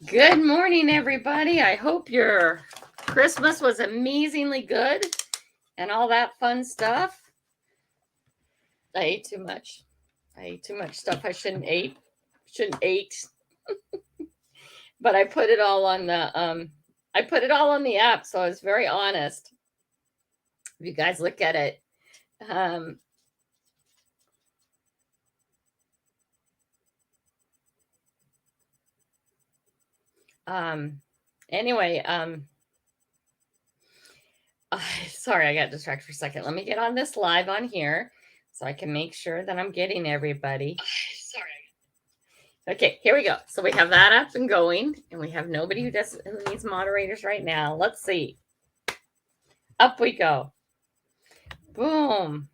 Good morning, everybody. I hope your Christmas was amazingly good and all that fun stuff. I ate too much. I ate too much stuff I shouldn't eat. But I put it all on the app, so I was very honest. If you guys look at it, um, anyway, sorry, I got distracted for a second. Let me get on this live on here so I can make sure that I'm getting everybody. Sorry. Okay, here we go. So we have that up and going, and we have nobody who needs moderators right now. Let's see. Up we go. Boom.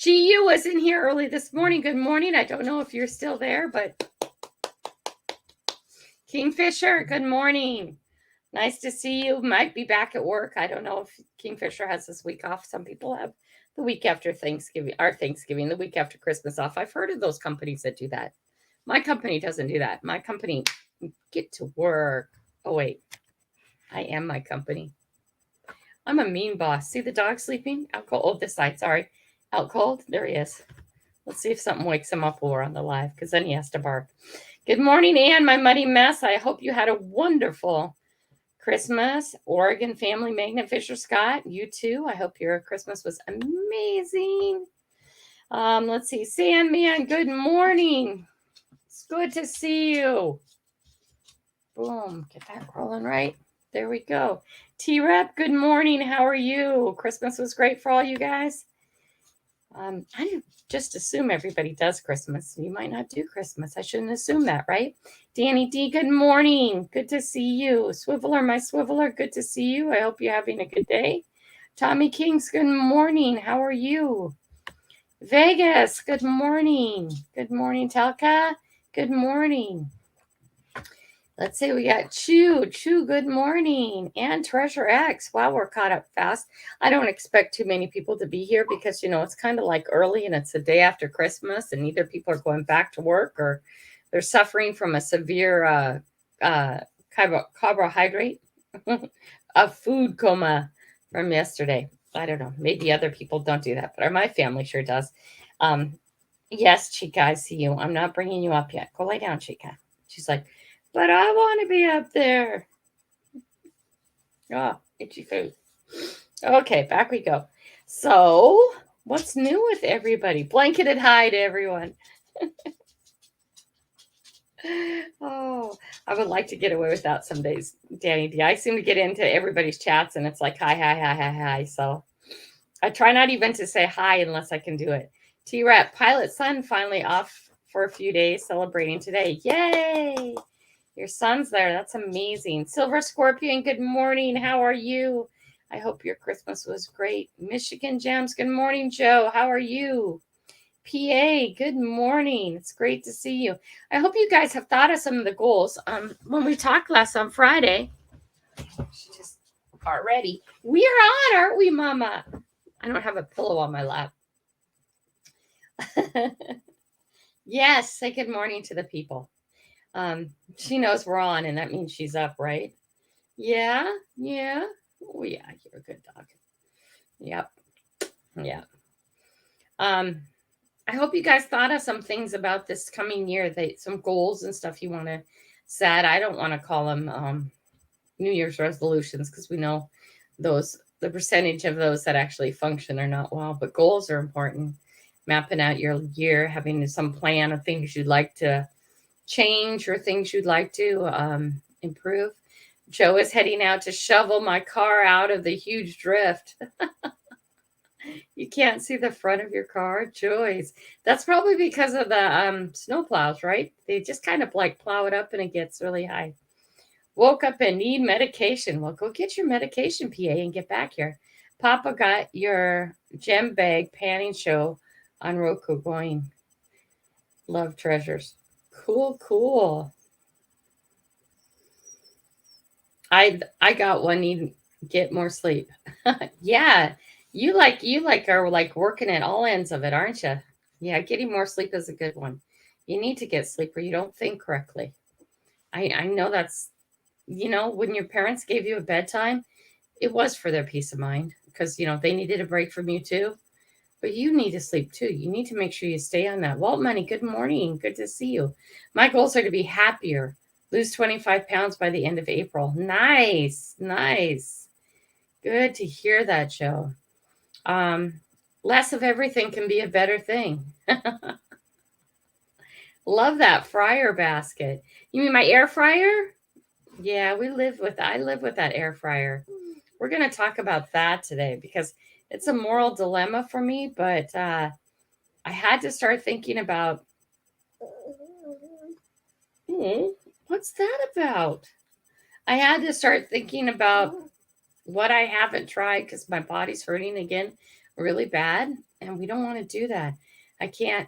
GU was in here early this morning. Good morning. I don't know if you're still there, but Kingfisher, good morning. Nice to see you. Might be back at work. I don't know if Kingfisher has this week off. Some people have the week after Thanksgiving, the week after Christmas off. I've heard of those companies that do that. My company doesn't do that. My company, get to work. Oh, wait. I am my company. I'm a mean boss. See the dog sleeping? Out cold. Oh, this side. Sorry. Out cold. There he is. Let's see if something wakes him up while we're on the live, because then he has to bark. Good morning, Ann, my muddy mess. I hope you had a wonderful Christmas. Oregon family magnet, Fisher Scott. You too. I hope your Christmas was amazing. Let's see. Sandman, good morning. It's good to see you. Boom. Get that rolling right. There we go. T-Rep, good morning. How are you? Christmas was great for all you guys. I just assume everybody does Christmas. You might not do Christmas. I shouldn't assume that, right? Danny D, good morning. Good to see you. Swiveler, my swiveler, good to see you. I hope you're having a good day. Tommy Kings, good morning. How are you? Vegas, good morning. Good morning, Telka. Good morning. Let's see, we got Chew, good morning. And Treasure X. Wow, we're caught up fast. I don't expect too many people to be here because, it's kind of like early and it's the day after Christmas, and either people are going back to work or they're suffering from a severe carbohydrate, a food coma from yesterday. I don't know. Maybe other people don't do that, but my family sure does. Yes, Chica, I see you. I'm not bringing you up yet. Go lay down, Chica. She's like, but I want to be up there. Oh, itchy food. Okay, back we go. So, what's new with everybody? Blanketed hi to everyone. Oh, I would like to get away with that some days, Danny D. I seem to get into everybody's chats and it's like, hi. So, I try not even to say hi unless I can do it. T-Rat, Pilot Son finally off for a few days, celebrating today. Yay! Your son's there. That's amazing. Silver Scorpion, good morning. How are you? I hope your Christmas was great. Michigan Gems, good morning, Joe. How are you? PA, good morning. It's great to see you. I hope you guys have thought of some of the goals. When we talked last on Friday, she just got ready. We are on, aren't we, Mama? I don't have a pillow on my lap. Yes, say good morning to the people. She knows we're on, and that means she's up, right? Yeah. Oh, yeah, you're a good dog. Yep. Yeah. I hope you guys thought of some things about this coming year, some goals and stuff you want to set. I don't want to call them New Year's resolutions because we know the percentage of those that actually function are not well, but goals are important. Mapping out your year, having some plan of things you'd like to change or things you'd like to improve. Joe is heading out to shovel my car out of the huge drift. You can't see the front of your car. Joys. That's probably because of the snow plows, right? They just kind of like plow it up and it gets really high. Woke up and need medication. Well, go get your medication, PA, and get back here. Papa got your gem bag panning show on Roku going. Love treasures. Cool. I got one. Need get more sleep. Yeah, you are like working at all ends of it, aren't you? Yeah, getting more sleep is a good one. You need to get sleep or you don't think correctly. I know that's, when your parents gave you a bedtime, it was for their peace of mind because, they needed a break from you too. But you need to sleep too. You need to make sure you stay on that. Walt Money, good morning. Good to see you. My goals are to be happier, lose 25 pounds by the end of April. Nice, nice. Good to hear that, Joe. Less of everything can be a better thing. Love that fryer basket. You mean my air fryer? Yeah, I live with that air fryer. We're going to talk about that today because it's a moral dilemma for me, but I had to start thinking about, what's that about? I had to start thinking about what I haven't tried because my body's hurting again really bad, and we don't want to do that. I can't.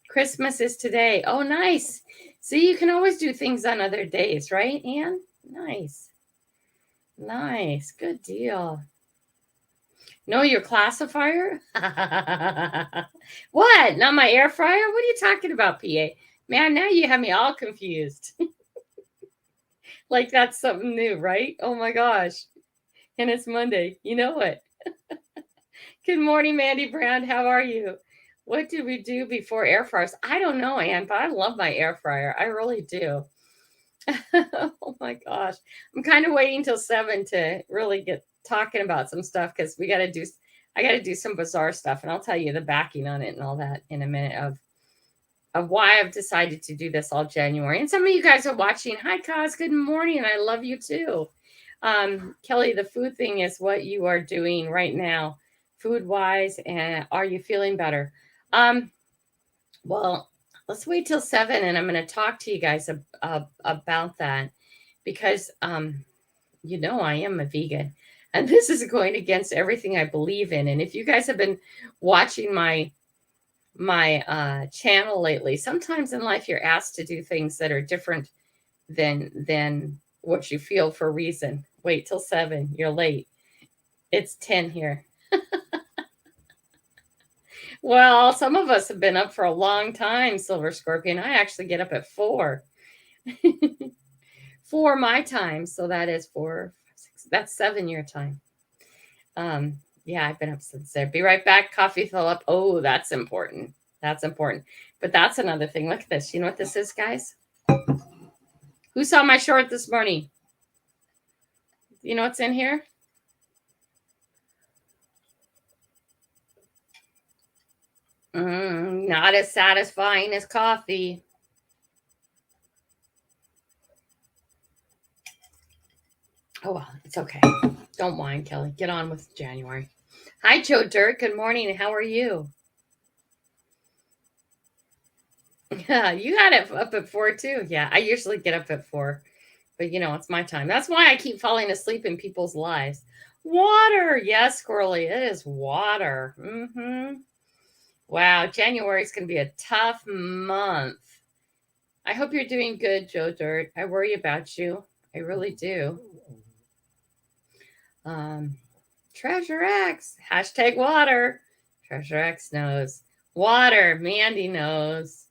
Christmas is today. Oh, nice. See, you can always do things on other days, right, Anne? Nice. Nice. Good deal. Know your classifier? What? Not my air fryer? What are you talking about, PA? Man, now you have me all confused. Like that's something new, right? Oh my gosh. And it's Monday. You know it. Good morning, Mandy Brown. How are you? What did we do before air fryers? I don't know, Ann, but I love my air fryer. I really do. Oh my gosh. I'm kind of waiting till 7 to really get talking about some stuff because I got to do some bizarre stuff, and I'll tell you the backing on it and all that in a minute of why I've decided to do this all January. And some of you guys are watching. Hi, Kaz. Good morning. I love you too. Kelly, the food thing is what you are doing right now, food wise, and are you feeling better? Well, let's wait till 7 and I'm going to talk to you guys about that because, I am a vegan and this is going against everything I believe in. And if you guys have been watching my channel lately, sometimes in life you're asked to do things that are different than what you feel for a reason. Wait till 7. You're late. It's 10 here. Well, some of us have been up for a long time, Silver Scorpion. I actually get up at 4. 4 my time. So that is 4, 6, that's 7 your time. Yeah, I've been up since there. Be right back. Coffee fill up. Oh, that's important. That's important. But that's another thing. Look at this. You know what this is, guys? Who saw my short this morning? You know what's in here? Not as satisfying as coffee. Oh, well, it's okay. Don't whine, Kelly. Get on with January. Hi, Joe Dirt. Good morning. How are you? Yeah, you got it up at 4 too. Yeah, I usually get up at 4, but it's my time. That's why I keep falling asleep in people's lives. Water. Yes, Squirrely. It is water. Wow, January is going to be a tough month. I hope you're doing good, Joe Dirt. I worry about you. I really do. Treasure X. Hashtag water. Treasure X knows. Water. Mandy knows.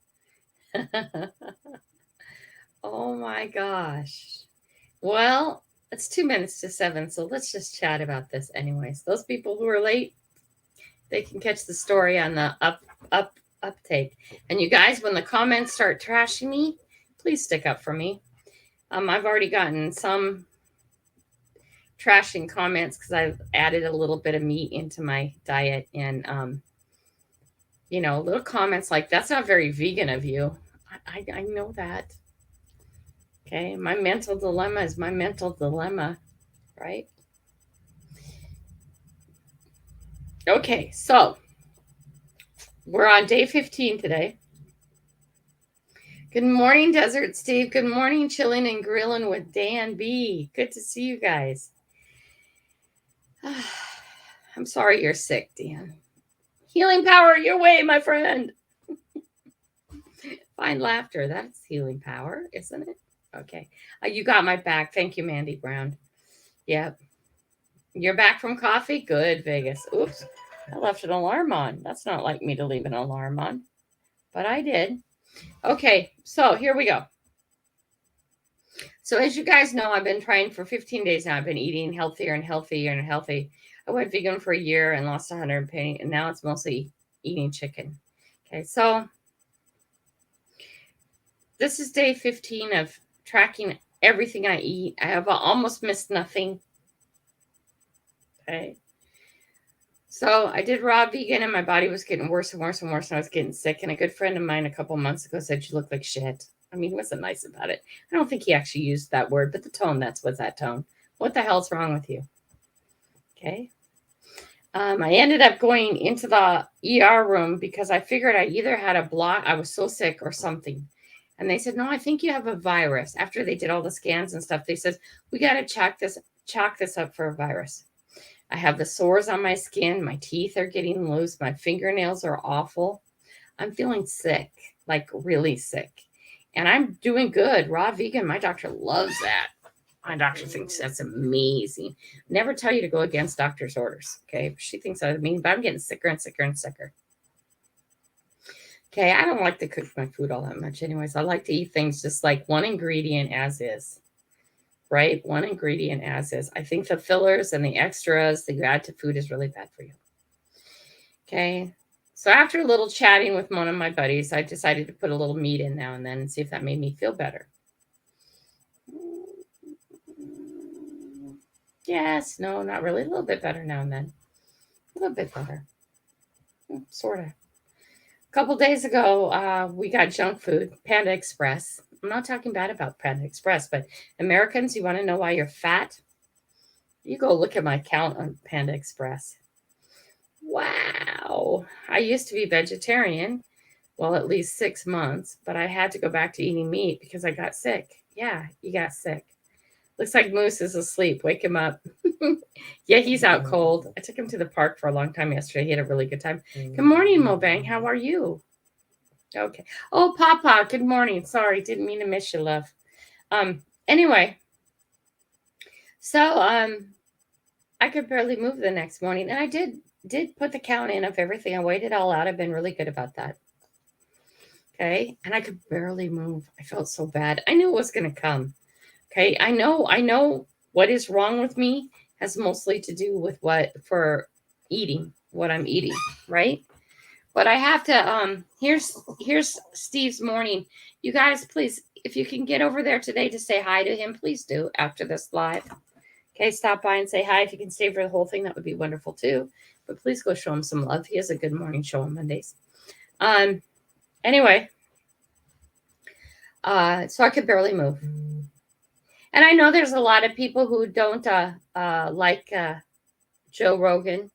Oh my gosh. Well, it's 2 minutes to 7, so let's just chat about this anyways. Those people who are late, they can catch the story on the uptake. And you guys, when the comments start trashing me, please stick up for me. I've already gotten some trashing comments because I've added a little bit of meat into my diet, and little comments like, that's not very vegan of you. I know that. Okay, my mental dilemma is my mental dilemma, right? Okay, so we're on day 15 today. Good morning, Desert Steve. Good morning, Chilling and Grilling with Dan B. Good to see you guys. I'm sorry you're sick, Dan. Healing power your way, my friend. Find laughter. That's healing power, isn't it? Okay. You got my back. Thank you, Mandy Brown. Yep. You're back from coffee? Good, Vegas. Oops. I left an alarm on. That's not like me to leave an alarm on. But I did. Okay, so here we go. So as you guys know, I've been trying for 15 days now. I've been eating healthier and healthier and healthy. I went vegan for a year and lost 100 pounds, and now it's mostly eating chicken. Okay, so this is day 15 of tracking everything I eat. I have almost missed nothing. Okay. So I did raw vegan and my body was getting worse and worse and worse and I was getting sick. And a good friend of mine a couple months ago said, you look like shit. I mean, he wasn't nice about it. I don't think he actually used that word, but the tone, that's what's that tone. What the hell's wrong with you? Okay. I ended up going into the ER room because I figured I either had a block, I was so sick or something. And they said, no, I think you have a virus. After they did all the scans and stuff, they said, we got to chalk this up for a virus. I have the sores on my skin. My teeth are getting loose. My fingernails are awful. I'm feeling sick, like really sick. And I'm doing good. Raw vegan. My doctor loves that. My doctor thinks that's amazing. Never tell you to go against doctor's orders. Okay. She thinks I mean, but I'm getting sicker and sicker and sicker. Okay. I don't like to cook my food all that much, anyways. I like to eat things just like one ingredient as is. Right? One ingredient as is. I think the fillers and the extras that you add to food is really bad for you. Okay. So after a little chatting with one of my buddies, I decided to put a little meat in now and then and see if that made me feel better. Yes, no, not really. A little bit better now and then. A little bit better. Sort of. A couple days ago, we got junk food, Panda Express. I'm not talking bad about Panda Express, but Americans, you want to know why you're fat? You go look at my account on Panda Express. Wow. I used to be vegetarian, well, at least 6 months, but I had to go back to eating meat because I got sick. Yeah, you got sick. Looks like Moose is asleep. Wake him up. Yeah, he's out cold. I took him to the park for a long time yesterday. He had a really good time. Good morning, Mobang. How are you? Okay. Oh, Papa, good morning. Sorry, didn't mean to miss you, love. Anyway, so I could barely move the next morning, and I did put the count in of everything. I weighed it all out. I've been really good about that. Okay. And I could barely move. I felt so bad. I knew it was going to come. Okay. I know what is wrong with me has mostly to do with what I'm eating. Right. But I have to, here's Steve's morning. You guys, please, if you can get over there today to say hi to him, please do after this live. Okay. Stop by and say hi. If you can stay for the whole thing, that would be wonderful too. But please go show him some love. He has a good morning show on Mondays. Anyway, so I could barely move. And I know there's a lot of people who don't like Joe Rogan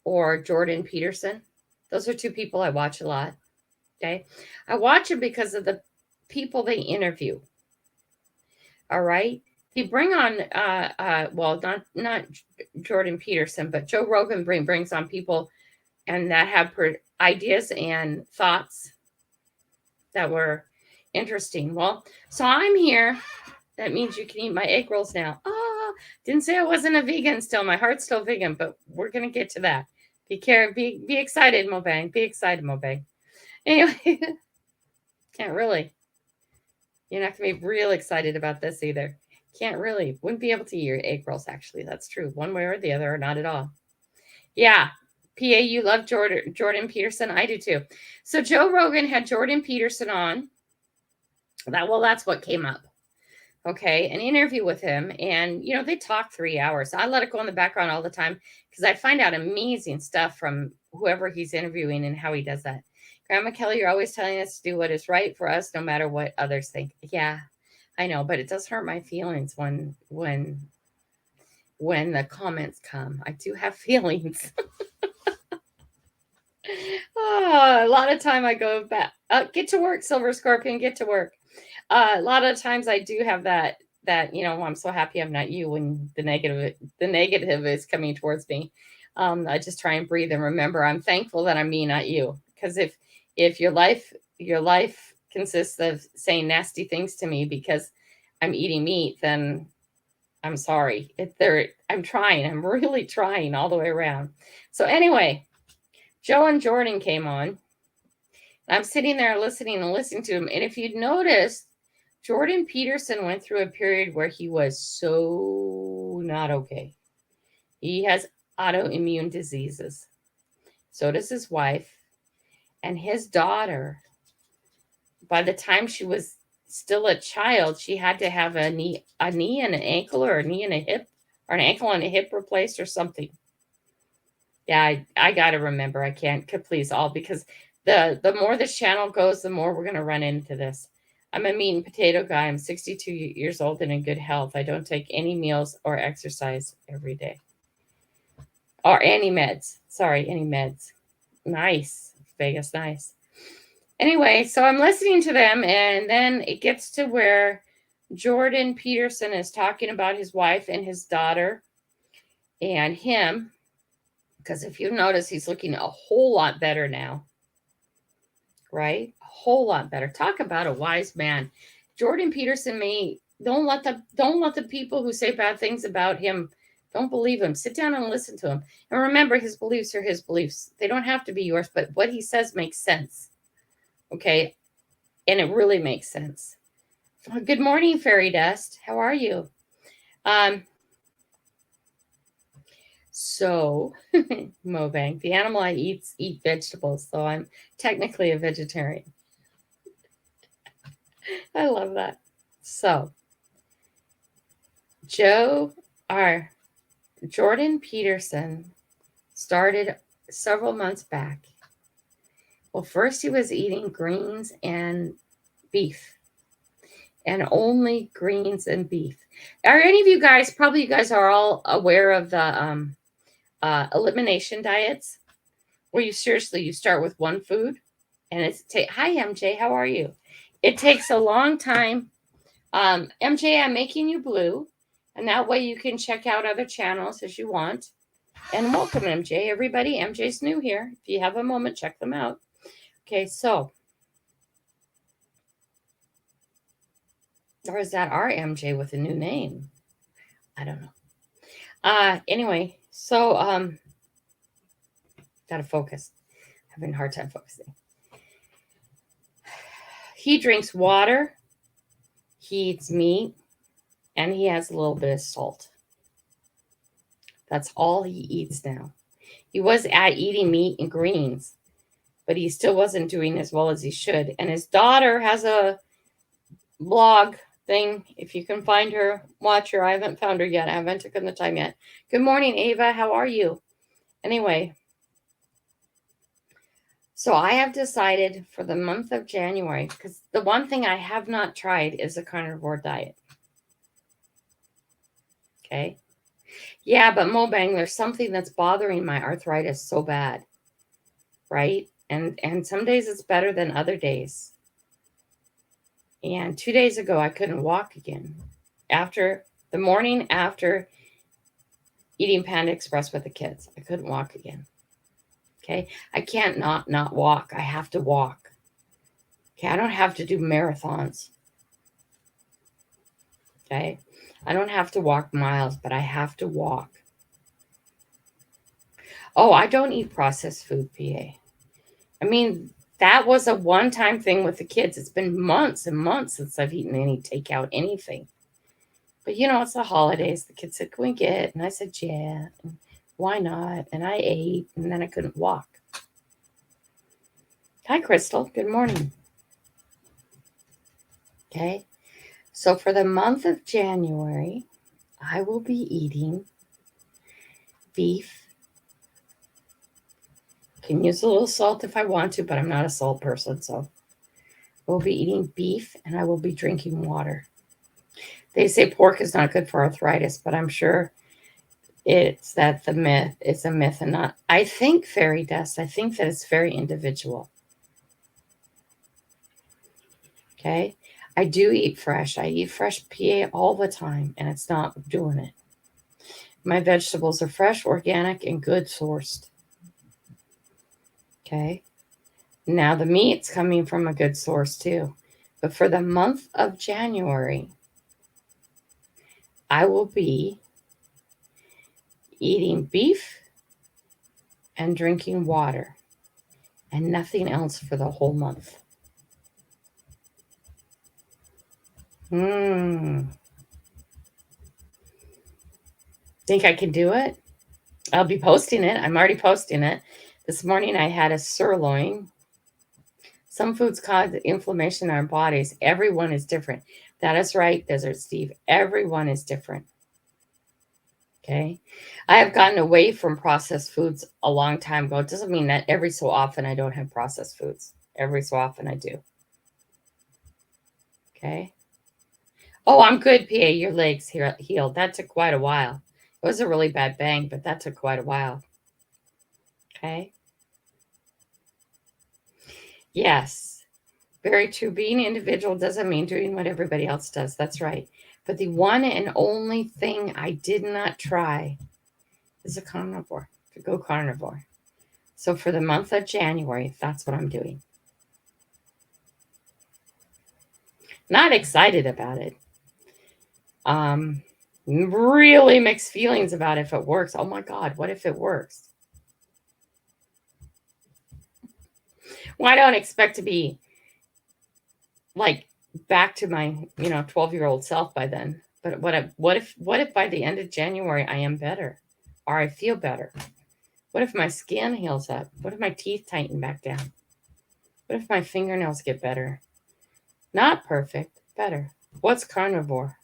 or Jordan Peterson. Those are two people I watch a lot. Okay. I watch them because of the people they interview. All right. They bring on, well, not Jordan Peterson, but Joe Rogan brings on people and that have ideas and thoughts that were interesting. Well, so I'm here. That means you can eat my egg rolls now. Didn't say I wasn't a vegan still. My heart's still vegan, but we're going to get to that. Be excited, Mobang. Be excited, Mobang. Anyway, can't really. You're not going to be real excited about this either. Can't really. Wouldn't be able to eat your egg rolls, actually. That's true. One way or the other, or not at all. Yeah. PA, you love Jordan Peterson. I do too. So Joe Rogan had Jordan Peterson on. That's what came up. Okay, an interview with him, and they talk 3 hours. I let it go in the background all the time because I find out amazing stuff from whoever he's interviewing and how he does that. Grandma Kelly, you're always telling us to do what is right for us, no matter what others think. Yeah, I know, but it does hurt my feelings when the comments come. I do have feelings. A lot of time I go back. Get to work, Silver Scorpion. Get to work. A lot of times I do have that I'm so happy I'm not you when the negative is coming towards me. I just try and breathe and remember I'm thankful that I'm me, not you. Because if your life consists of saying nasty things to me because I'm eating meat, then I'm sorry. I'm trying. I'm really trying all the way around. So anyway, Joe and Jordan came on. I'm sitting there listening to him. And if you'd noticed, Jordan Peterson went through a period where he was so not okay. He has autoimmune diseases. So does his wife. And his daughter, by the time she was still a child, she had to have a knee and an ankle, or a knee and a hip, or an ankle and a hip replaced or something. Yeah, I got to remember. I can't please all, because the more this channel goes, the more we're going to run into this. I'm a meat and potato guy. I'm 62 years old and in good health. I don't take any meals or exercise every day. Or any meds. Sorry, any meds. Nice. Vegas, nice. Anyway, so I'm listening to them, and then it gets to where Jordan Peterson is talking about his wife and his daughter and him. Because if you notice, he's looking a whole lot better now. Right? A whole lot better. Talk about a wise man. Jordan Peterson don't let the people who say bad things about him, don't believe him. Sit down and listen to him. And remember, his beliefs are his beliefs. They don't have to be yours, but what he says makes sense. Okay? And it really makes sense. Good morning, Fairy Dust. How are you? So, Mobang, the animal I eat vegetables, so I'm technically a vegetarian. I love that. So, Jordan Peterson started several months back. Well, first he was eating greens and beef, and only greens and beef. Are any of you guys, probably you guys are all aware of the elimination diets, where you start with one food, and hi MJ, how are you? It takes a long time. MJ, I'm making you blue, and that way you can check out other channels as you want. And welcome, MJ. Everybody, MJ's new here. If you have a moment, check them out. Okay, so, or is that our MJ with a new name? I don't know. Anyway, so gotta focus. Having a hard time focusing. He drinks water, he eats meat, and he has a little bit of salt. That's all he eats now. He was eating meat and greens, but he still wasn't doing as well as he should. And his daughter has a blog thing. If you can find her, watch her. I haven't found her yet. I haven't taken the time yet. Good morning, Ava. How are you? Anyway, so I have decided for the month of January, because the one thing I have not tried is a carnivore diet. Okay. Yeah, but Mobang, there's something that's bothering my arthritis so bad. Right? And some days it's better than other days. And 2 days ago, I couldn't walk again. After the morning after eating Panda Express with the kids, I couldn't walk again. Okay? I can't not walk. I have to walk. Okay? I don't have to do marathons. Okay? I don't have to walk miles, but I have to walk. Oh, I don't eat processed food, PA. I mean, that was a one-time thing with the kids. It's been months and months since I've eaten any takeout, anything. But, it's the holidays. The kids said, can we get? And I said, yeah. And why not? And I ate, and then I couldn't walk. Hi, Crystal. Good morning. Okay. So for the month of January, I will be eating beef. Can use a little salt if I want to, but I'm not a salt person, so we'll be eating beef, and I will be drinking water. They say pork is not good for arthritis, but I'm sure it's a myth and not. I think, Fairy Dust, I think that it's very individual. Okay? I do eat fresh. I eat fresh PA all the time, and it's not doing it. My vegetables are fresh, organic, and good sourced. Okay? Now the meat's coming from a good source too. But for the month of January, I will be eating beef and drinking water. and nothing else for the whole month. Think I can do it? I'll be posting it. I'm already posting it. This morning I had a sirloin. Some foods cause inflammation in our bodies. Everyone is different. That is right, Desert Steve. Everyone is different. Okay. I have gotten away from processed foods a long time ago. It doesn't mean that every so often I don't have processed foods. Every so often I do. Okay. Oh, I'm good, PA. Your legs healed. That took quite a while. It was a really bad bang, but that took quite a while. Okay. Yes. Very true. Being individual doesn't mean doing what everybody else does. That's right. But the one and only thing I did not try is a carnivore, to go carnivore. So for the month of January, that's what I'm doing. Not excited about it. Really mixed feelings about if it works. Oh my God, what if it works? Well, I don't expect to be like back to my 12-year-old self by then. But what if by the end of January I am better, or I feel better? What if my skin heals up? What if my teeth tighten back down? What if my fingernails get better? Not perfect, better. What's carnivore?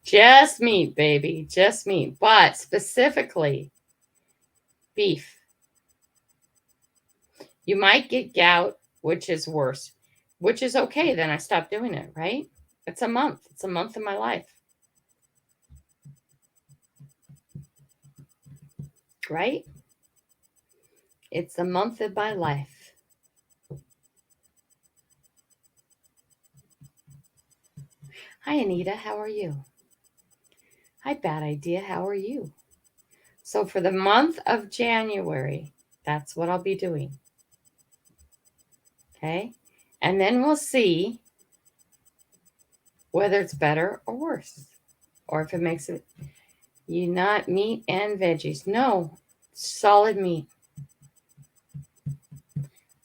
Just meat, baby, just meat, but specifically beef. You might get gout, which is worse, which is okay. Then I stop doing it, right? It's a month. It's a month of my life. Right? It's a month of my life. Hi, Anita. How are you? Hi, Bad Idea. How are you? So for the month of January, that's what I'll be doing. Okay? And then we'll see whether it's better or worse, or if it makes it you not meat and veggies. No, solid meat.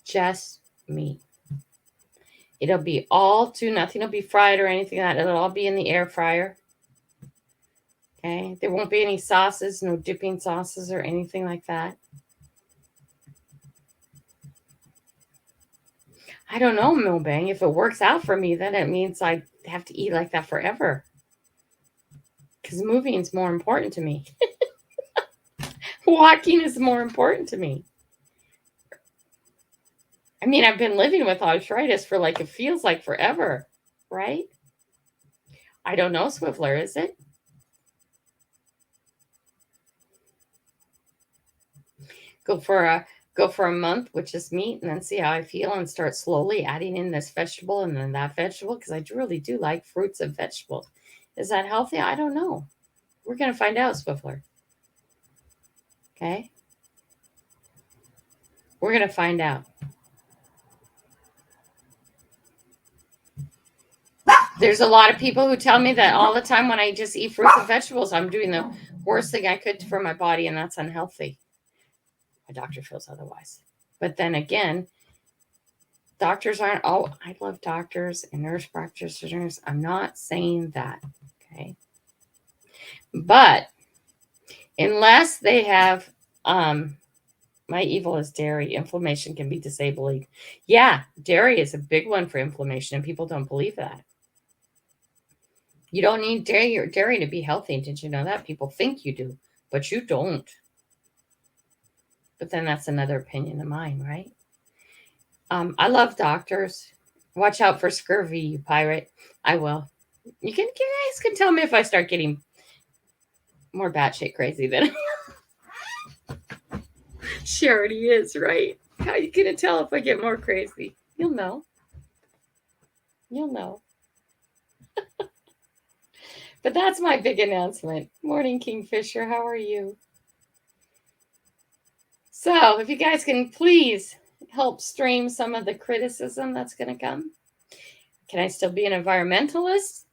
Just meat. It'll be all to nothing will be fried or anything like that. It'll all be in the air fryer. Okay. There won't be any sauces, no dipping sauces or anything like that. I don't know, Milbang. If it works out for me, then it means I have to eat like that forever. Because moving is more important to me. Walking is more important to me. I mean, I've been living with arthritis for it feels like forever, right? I don't know, Swiveler, is it? Go for a month with just meat and then see how I feel and start slowly adding in this vegetable and then that vegetable because I really do like fruits and vegetables. Is that healthy? I don't know. We're going to find out, Swiveler. Okay? We're going to find out. There's a lot of people who tell me that all the time when I just eat fruits and vegetables, I'm doing the worst thing I could for my body, and that's unhealthy. My doctor feels otherwise. But then again, doctors aren't all, I love doctors and nurse practitioners. I'm not saying that. Okay. But unless they have, my evil is dairy. Inflammation can be disabling. Yeah, dairy is a big one for inflammation, and people don't believe that. You don't need dairy to be healthy. Did you know that? People think you do, but you don't. But then that's another opinion of mine, right? I love doctors. Watch out for scurvy, you pirate. I will. You guys can tell me if I start getting more batshit crazy than she already is, right? How are you gonna tell if I get more crazy? You'll know. You'll know. But that's my big announcement. Morning, Kingfisher. How are you? So, if you guys can please help stream some of the criticism that's going to come. Can I still be an environmentalist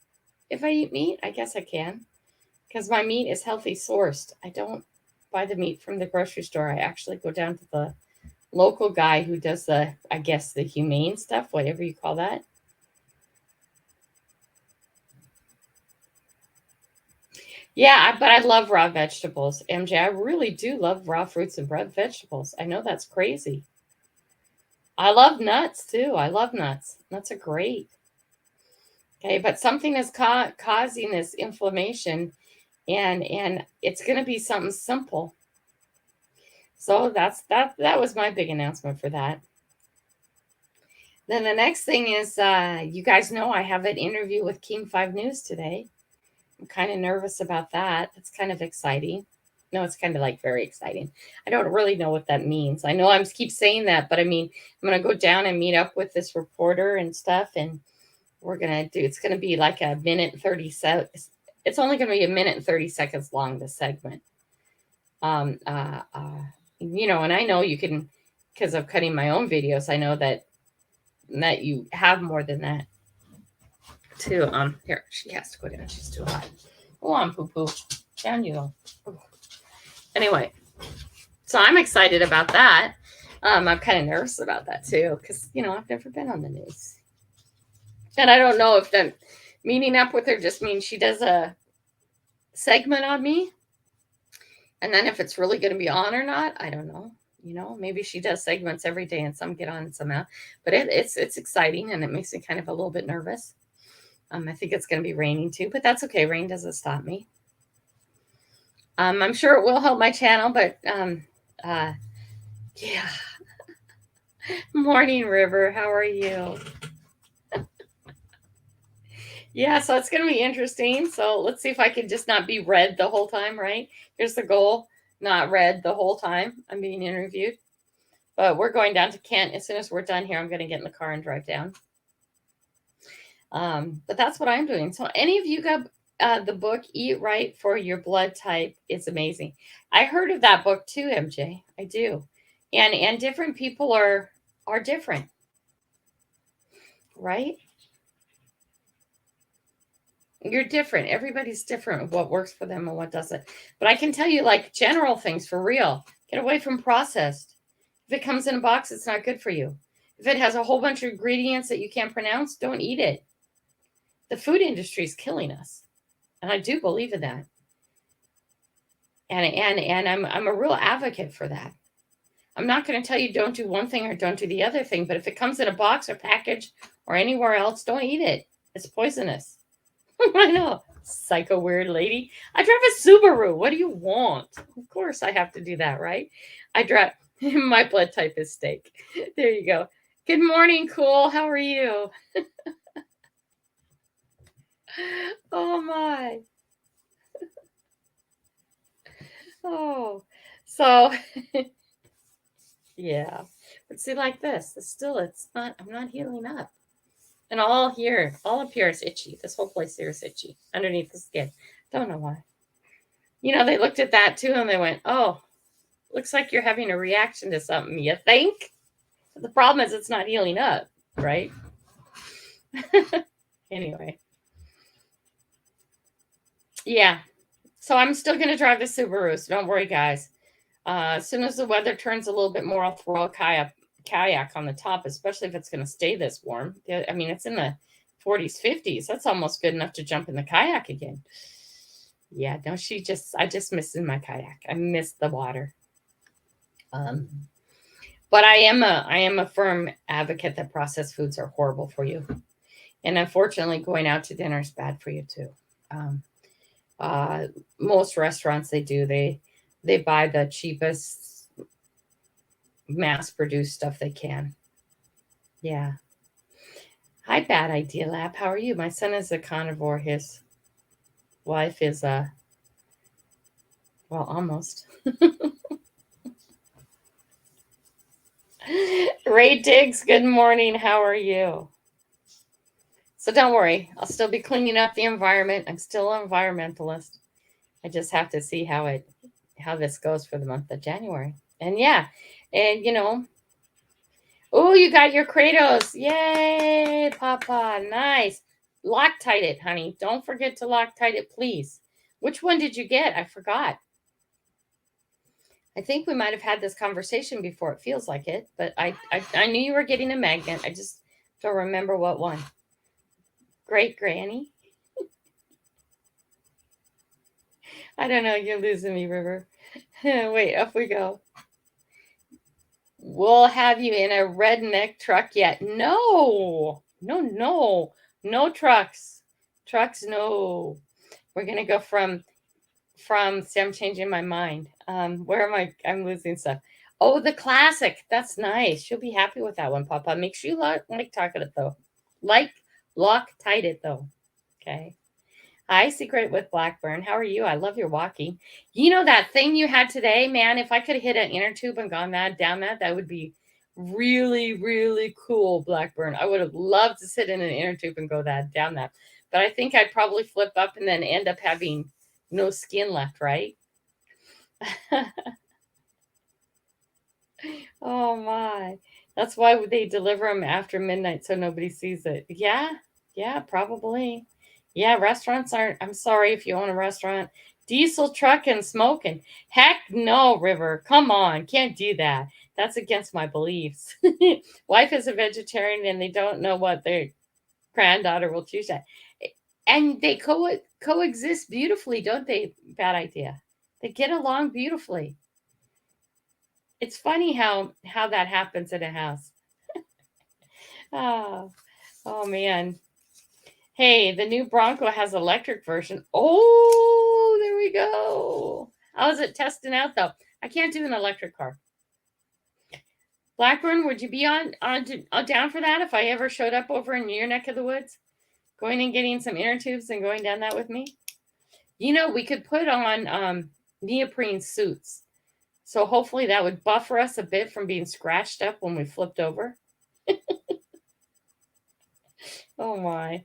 if I eat meat? I guess I can. Because my meat is healthy sourced. I don't buy the meat from the grocery store. I actually go down to the local guy who does the, I guess, the humane stuff, whatever you call that. Yeah, but I love raw vegetables, MJ. I really do love raw fruits and red vegetables. I know that's crazy. I love nuts too. I love nuts. Nuts are great. Okay, but something is causing this inflammation, and it's going to be something simple. So that was my big announcement for that. Then the next thing is, you guys know I have an interview with King 5 News today. I'm kind of nervous about that. It's kind of exciting. No, it's kind of like very exciting. I don't really know what that means. I know I keep saying that, but I mean, I'm going to go down and meet up with this reporter and stuff, and we're going to do, it's going to be like a minute and 30 seconds. It's only going to be a minute and 30 seconds long, this segment. And I know you can, because of cutting my own videos, I know that you have more than that too. Here, she has to go down. She's too hot. Go on, poo-poo. Down you go. Ooh. Anyway, so I'm excited about that. I'm kind of nervous about that too, because, I've never been on the news. And I don't know if that meeting up with her just means she does a segment on me. And then if it's really going to be on or not, I don't know. Maybe she does segments every day and some get on somehow. But it's exciting, and it makes me kind of a little bit nervous. I think it's going to be raining too, but that's okay. Rain doesn't stop me. I'm sure it will help my channel, but yeah. Morning, River. How are you? Yeah, so it's going to be interesting. So let's see if I can just not be red the whole time, right? Here's the goal, not red the whole time I'm being interviewed. But we're going down to Kent. As soon as we're done here, I'm going to get in the car and drive down. But that's what I'm doing. So any of you got the book Eat Right for Your Blood Type? It's amazing. I heard of that book too, MJ. I do. And different people are different. Right? You're different. Everybody's different. What works for them and what doesn't. But I can tell you, like, general things for real. Get away from processed. If it comes in a box, it's not good for you. If it has a whole bunch of ingredients that you can't pronounce, don't eat it. The food industry is killing us. And I do believe in that. And I'm a real advocate for that. I'm not going to tell you don't do one thing or don't do the other thing. But if it comes in a box or package or anywhere else, don't eat it. It's poisonous. I know. Psycho weird lady. I drive a Subaru. What do you want? Of course I have to do that, right? I drive. My blood type is steak. There you go. Good morning, cool. How are you? Oh, my. Oh, so, yeah. But see, like this, I'm not healing up. And all up here is itchy. This whole place here is itchy underneath the skin. Don't know why. They looked at that too and they went, oh, looks like you're having a reaction to something. You think? The problem is it's not healing up, right? Anyway. Yeah. So I'm still going to drive the Subaru. So don't worry, guys. As soon as the weather turns a little bit more, I'll throw a kayak on the top, especially if it's going to stay this warm. I mean, it's in the 40s, 50s. That's almost good enough to jump in the kayak again. Yeah, no, I just miss in my kayak. I miss the water. But I am a firm advocate that processed foods are horrible for you. And unfortunately, going out to dinner is bad for you too. Most restaurants, they buy the cheapest mass-produced stuff they can. Yeah. Hi, Bad Idea Lab. How are you? My son is a carnivore. His wife is almost. Ray Diggs, good morning. How are you? So don't worry. I'll still be cleaning up the environment. I'm still an environmentalist. I just have to see how this goes for the month of January. And yeah, and oh, you got your Kratos. Yay, Papa. Nice. Loctite it, honey. Don't forget to Loctite it, please. Which one did you get? I forgot. I think we might have had this conversation before. It feels like it, but I knew you were getting a magnet. I just don't remember what one. Great Granny. I don't know. You're losing me, River. Wait, up we go. We'll have you in a redneck truck yet. No, no trucks. Trucks, no. We're gonna go from see, I'm changing my mind. Where am I? I'm losing stuff. Oh, the classic. That's nice. She'll be happy with that one, Papa. Make sure you like talking it though. Like Loctite it though. Okay. Hi, Secret with Blackburn. How are you? I love your walking. You know that thing you had today, man? If I could have hit an inner tube and gone down that would be really, really cool, Blackburn. I would have loved to sit in an inner tube and go down that. But I think I'd probably flip up and then end up having no skin left, right? Oh my. That's why they deliver them after midnight so nobody sees it. Yeah, probably. Yeah, restaurants aren't. I'm sorry if you own a restaurant. Diesel truck and smoking. Heck no, River. Come on. Can't do that. That's against my beliefs. Wife is a vegetarian and they don't know what their granddaughter will choose that. And they coexist beautifully, don't they? Bad idea. They get along beautifully. It's funny how that happens in a house. Oh man. Hey, the new Bronco has electric version. Oh, there we go. How's it testing out though? I can't do an electric car. Blackburn, would you be on down for that if I ever showed up over in your neck of the woods? Going and getting some inner tubes and going down that with me? You know, we could put on neoprene suits. So hopefully that would buffer us a bit from being scratched up when we flipped over. Oh my.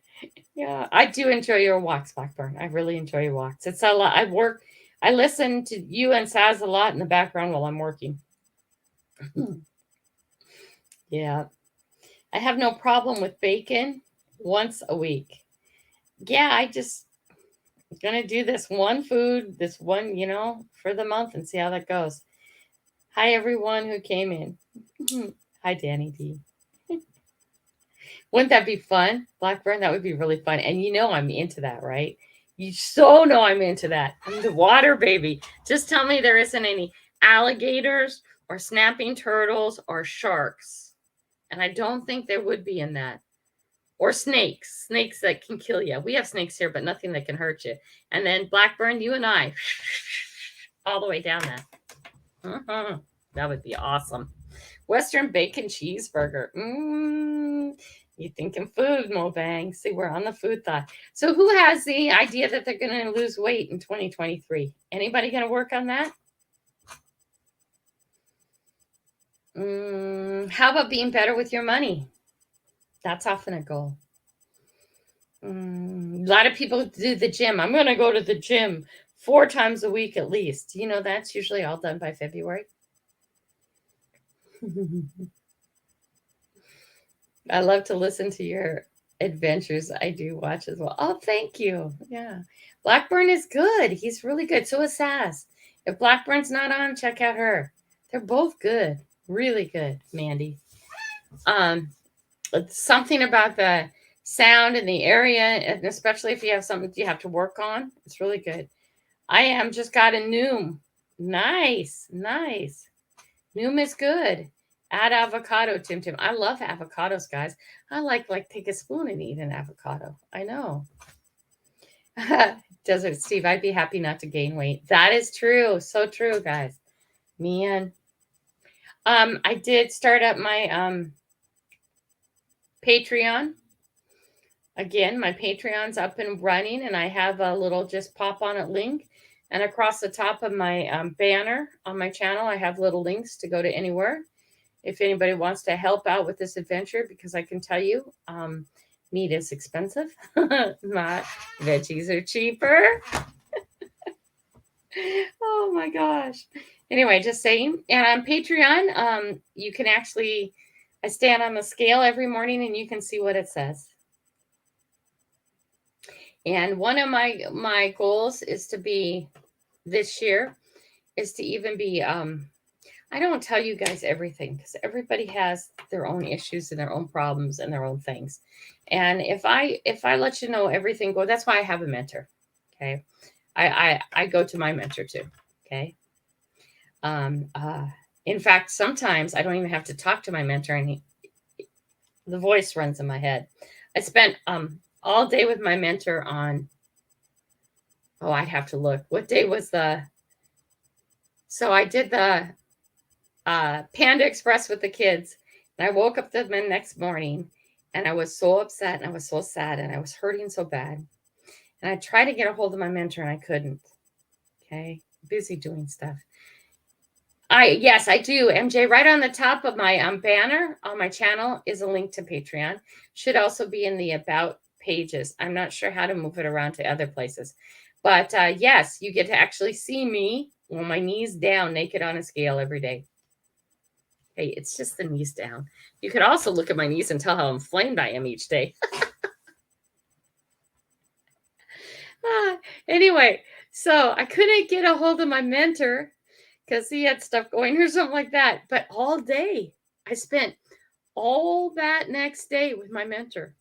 Yeah, I do enjoy your walks, Blackburn. I really enjoy your walks. It's a lot. I listen to you and Saz a lot in the background while I'm working. Yeah. I have no problem with bacon once a week. Yeah, I just gonna do this one food, this one, for the month and see how that goes. Hi everyone who came in. Hi Danny D. Wouldn't that be fun, Blackburn? That would be really fun. And I'm into that, right? You so know I'm into that. I'm the water baby. Just tell me there isn't any alligators or snapping turtles or sharks. And I don't think there would be in that. Or snakes that can kill you. We have snakes here, but nothing that can hurt you. And then Blackburn, you and I, all the way down that. That would be awesome. Western bacon cheeseburger. You thinking food, Mobang. See, we're on the food thought. So who has the idea that they're going to lose weight in 2023? Anybody going to work on that? How about being better with your money? That's often a goal. A lot of people do the gym. I'm going to go to the gym 4 times a week at least. That's usually all done by February. I love to listen to your adventures. I do watch as well. Oh, thank you. Yeah. Blackburn is good. He's really good. So is Sass. If Blackburn's not on, check out her. They're both good. Really good, Mandy. It's something about the sound in the area, and especially if you have something you have to work on. It's really good. I am just got a Noom. Nice. Noom is good. Add avocado, Tim. I love avocados, guys. I like take a spoon and eat an avocado. I know. Desert Steve, I'd be happy not to gain weight. That is true. So true, guys. Man. I did start up my Patreon. Again, my Patreon's up and running, and I have a little just pop on it link. And across the top of my banner on my channel, I have little links to go to anywhere. If anybody wants to help out with this adventure, because I can tell you, meat is expensive. My veggies are cheaper. Oh my gosh. Anyway, just saying. And on Patreon, you can actually, I stand on the scale every morning and you can see what it says. And one of my goals is to be this year is to even be I don't tell you guys everything because everybody has their own issues and their own problems and their own things. And if I let you know everything go, that's why I have a mentor. Okay. I go to my mentor too. Okay. Um uh in fact, sometimes I don't even have to talk to my mentor and the voice runs in my head. I spent all day with my mentor on, oh, I'd have to look. What day was so I did the Panda Express with the kids. And I woke up the next morning and I was so upset and I was so sad and I was hurting so bad. And I tried to get a hold of my mentor and I couldn't. Okay. Busy doing stuff. Yes, I do. MJ, right on the top of my banner on my channel is a link to Patreon. Should also be in the about pages. I'm not sure how to move it around to other places. But yes, you get to actually see me on my knees down naked on a scale every day. Hey, it's just the knees down. You could also look at my knees and tell how inflamed I am each day. Anyway, so I couldn't get a hold of my mentor because he had stuff going or something like that. But all day, I spent all that next day with my mentor.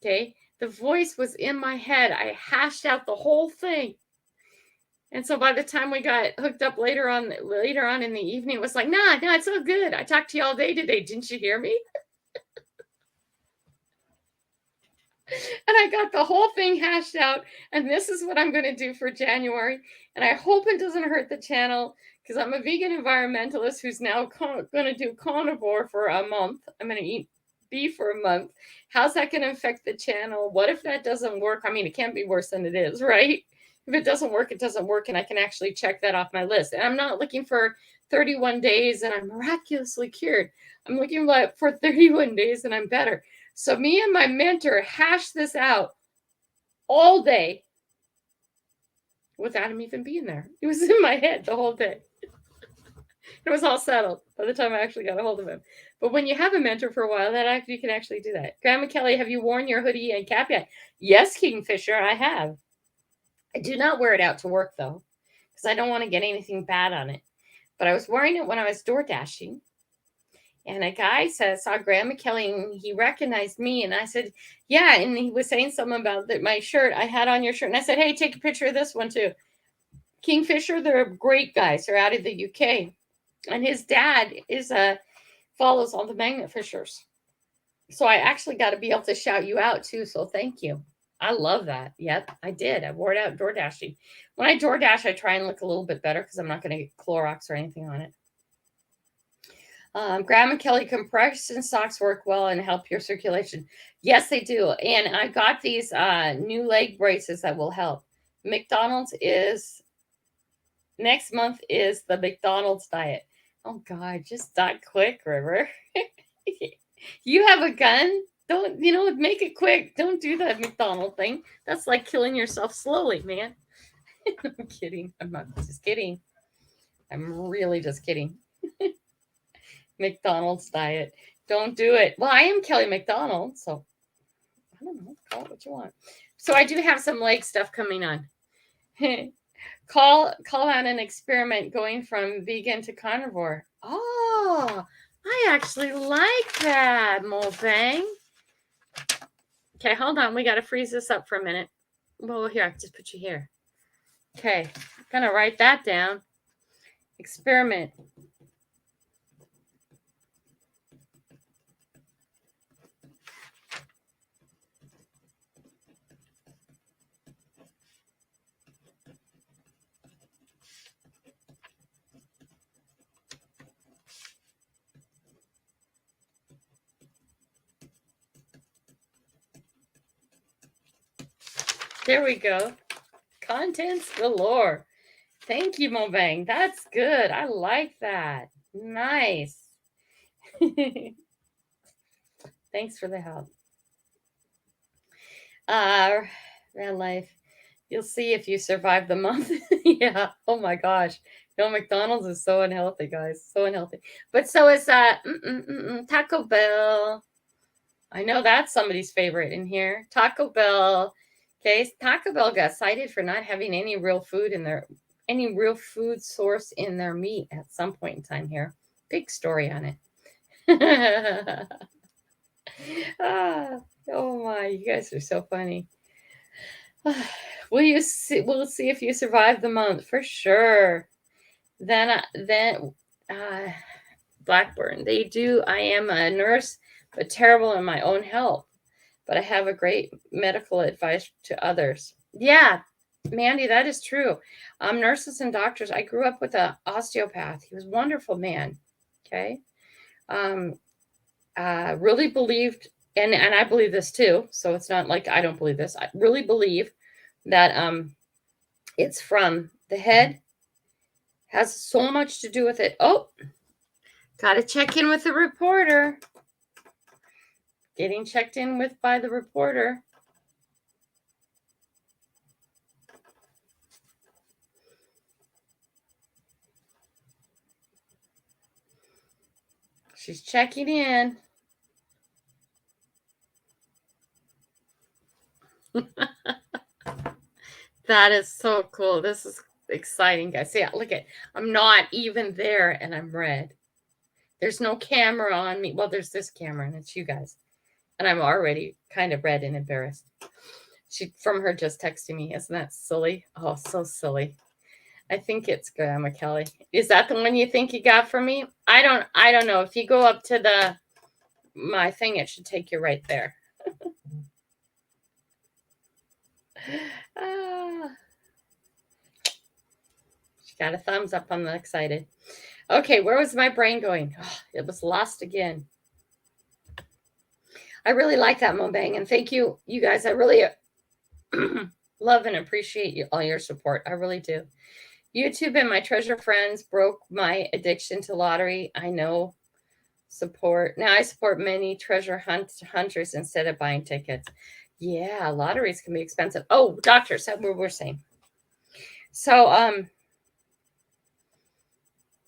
Okay. The voice was in my head. I hashed out the whole thing. And so by the time we got hooked up later on in the evening, it was like, nah, it's all good. I talked to you all day today. Didn't you hear me? And I got the whole thing hashed out. And this is what I'm going to do for January. And I hope it doesn't hurt the channel because I'm a vegan environmentalist who's now going to do carnivore for a month. I'm going to eat beef for a month. How's that going to affect the channel? What if that doesn't work? I mean, it can't be worse than it is, right? If it doesn't work, it doesn't work. And I can actually check that off my list. And I'm not looking for 31 days and I'm miraculously cured. I'm looking for 31 days and I'm better. So me and my mentor hashed this out all day without him even being there. It was in my head the whole day. It was all settled by the time I actually got a hold of him. But when you have a mentor for a while, you can actually do that. Grandma Kelly, have you worn your hoodie and cap yet? Yes, Kingfisher, I have. I do not wear it out to work, though, because I don't want to get anything bad on it. But I was wearing it when I was door dashing. And a guy saw Grandma Kelly and he recognized me. And I said, yeah. And he was saying something about my shirt. I had on your shirt. And I said, hey, take a picture of this one too. Kingfisher, they're great guys. They're out of the UK. And his dad follows all the magnet fishers. So I actually got to be able to shout you out too. So thank you. I love that. Yep, I did. I wore it out door dashing. When I door dash, I try and look a little bit better because I'm not going to get Clorox or anything on it. Graham and Kelly compression socks work well and help your circulation. Yes, they do. And I got these new leg braces that will help. McDonald's is next month is the McDonald's diet. Oh God, just die quick, River. You have a gun? Don't make it quick. Don't do the McDonald thing. That's like killing yourself slowly, man. I'm kidding. I'm not just kidding. I'm really just kidding. McDonald's diet. Don't do it. Well, I am Kelly McDonald, so I don't know. Call it what you want. So I do have some leg stuff coming on. Call out an experiment going from vegan to carnivore. Oh, I actually like that, Mulbang. Okay, hold on. We got to freeze this up for a minute. Well, here, I'll just put you here. Okay, I'm going to write that down. Experiment. There we go. Contents galore. Thank you, Mobang. That's good. I like that. Nice. Thanks for the help. Red life. You'll see if you survive the month. Yeah. Oh my gosh. No, McDonald's is so unhealthy, guys. So unhealthy. But so is Taco Bell. I know that's somebody's favorite in here. Taco Bell. Okay, Taco Bell got cited for not having any real food in their any real food source in their meat at some point in time here. Big story on it. Ah, oh my, you guys are so funny. We'll see if you survive the month for sure. Then Blackburn. They do. I am a nurse, but terrible in my own health. But I have a great medical advice to others. Yeah, Mandy, that is true. Nurses and doctors. I grew up with an osteopath. He was a wonderful man. Okay. Really believed, and I believe this too. So it's not like I don't believe this. I really believe that it's from the head, has so much to do with it. Oh, got to check in with the reporter. Getting checked in with by the reporter. She's checking in. That is so cool. This is exciting, guys. See, look at, I'm not even there and I'm red. There's no camera on me. Well, there's this camera and it's you guys. And I'm already kind of red and embarrassed. From her just texting me. Isn't that silly? Oh, so silly. I think it's Grandma Kelly. Is that the one you think you got from me? I don't know. If you go up to my thing, it should take you right there. She got a thumbs up. I'm excited. Okay, where was my brain going? Oh, it was lost again. I really like that, Mobang, and thank you, you guys. I really love and appreciate all your support. I really do. YouTube and my treasure friends broke my addiction to lottery. I know. Now I support many treasure hunters instead of buying tickets. Yeah, lotteries can be expensive. Oh, doctors, that's what we're saying. So,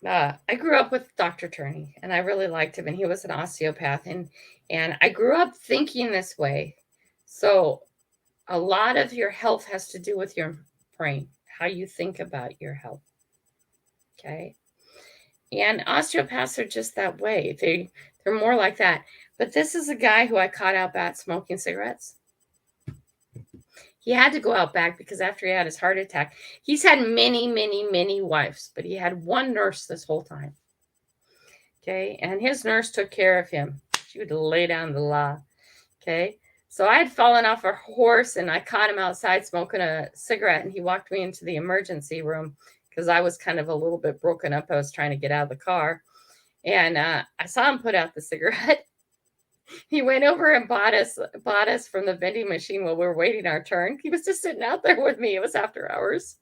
I grew up with Dr. Turney, and I really liked him, and he was an osteopath, and I grew up thinking this way. So, a lot of your health has to do with your brain, how you think about your health. Okay, and osteopaths are just that way. They're more like that. But this is a guy who I caught out back smoking cigarettes. He had to go out back because after he had his heart attack, he's had many, many, many wives, but he had one nurse this whole time. Okay. And his nurse took care of him. She would lay down the law. Okay. So I had fallen off a horse and I caught him outside smoking a cigarette, and he walked me into the emergency room because I was kind of a little bit broken up. I was trying to get out of the car, and I saw him put out the cigarette. He went over and bought us from the vending machine while we were waiting our turn. He was just sitting out there with me. It was after hours.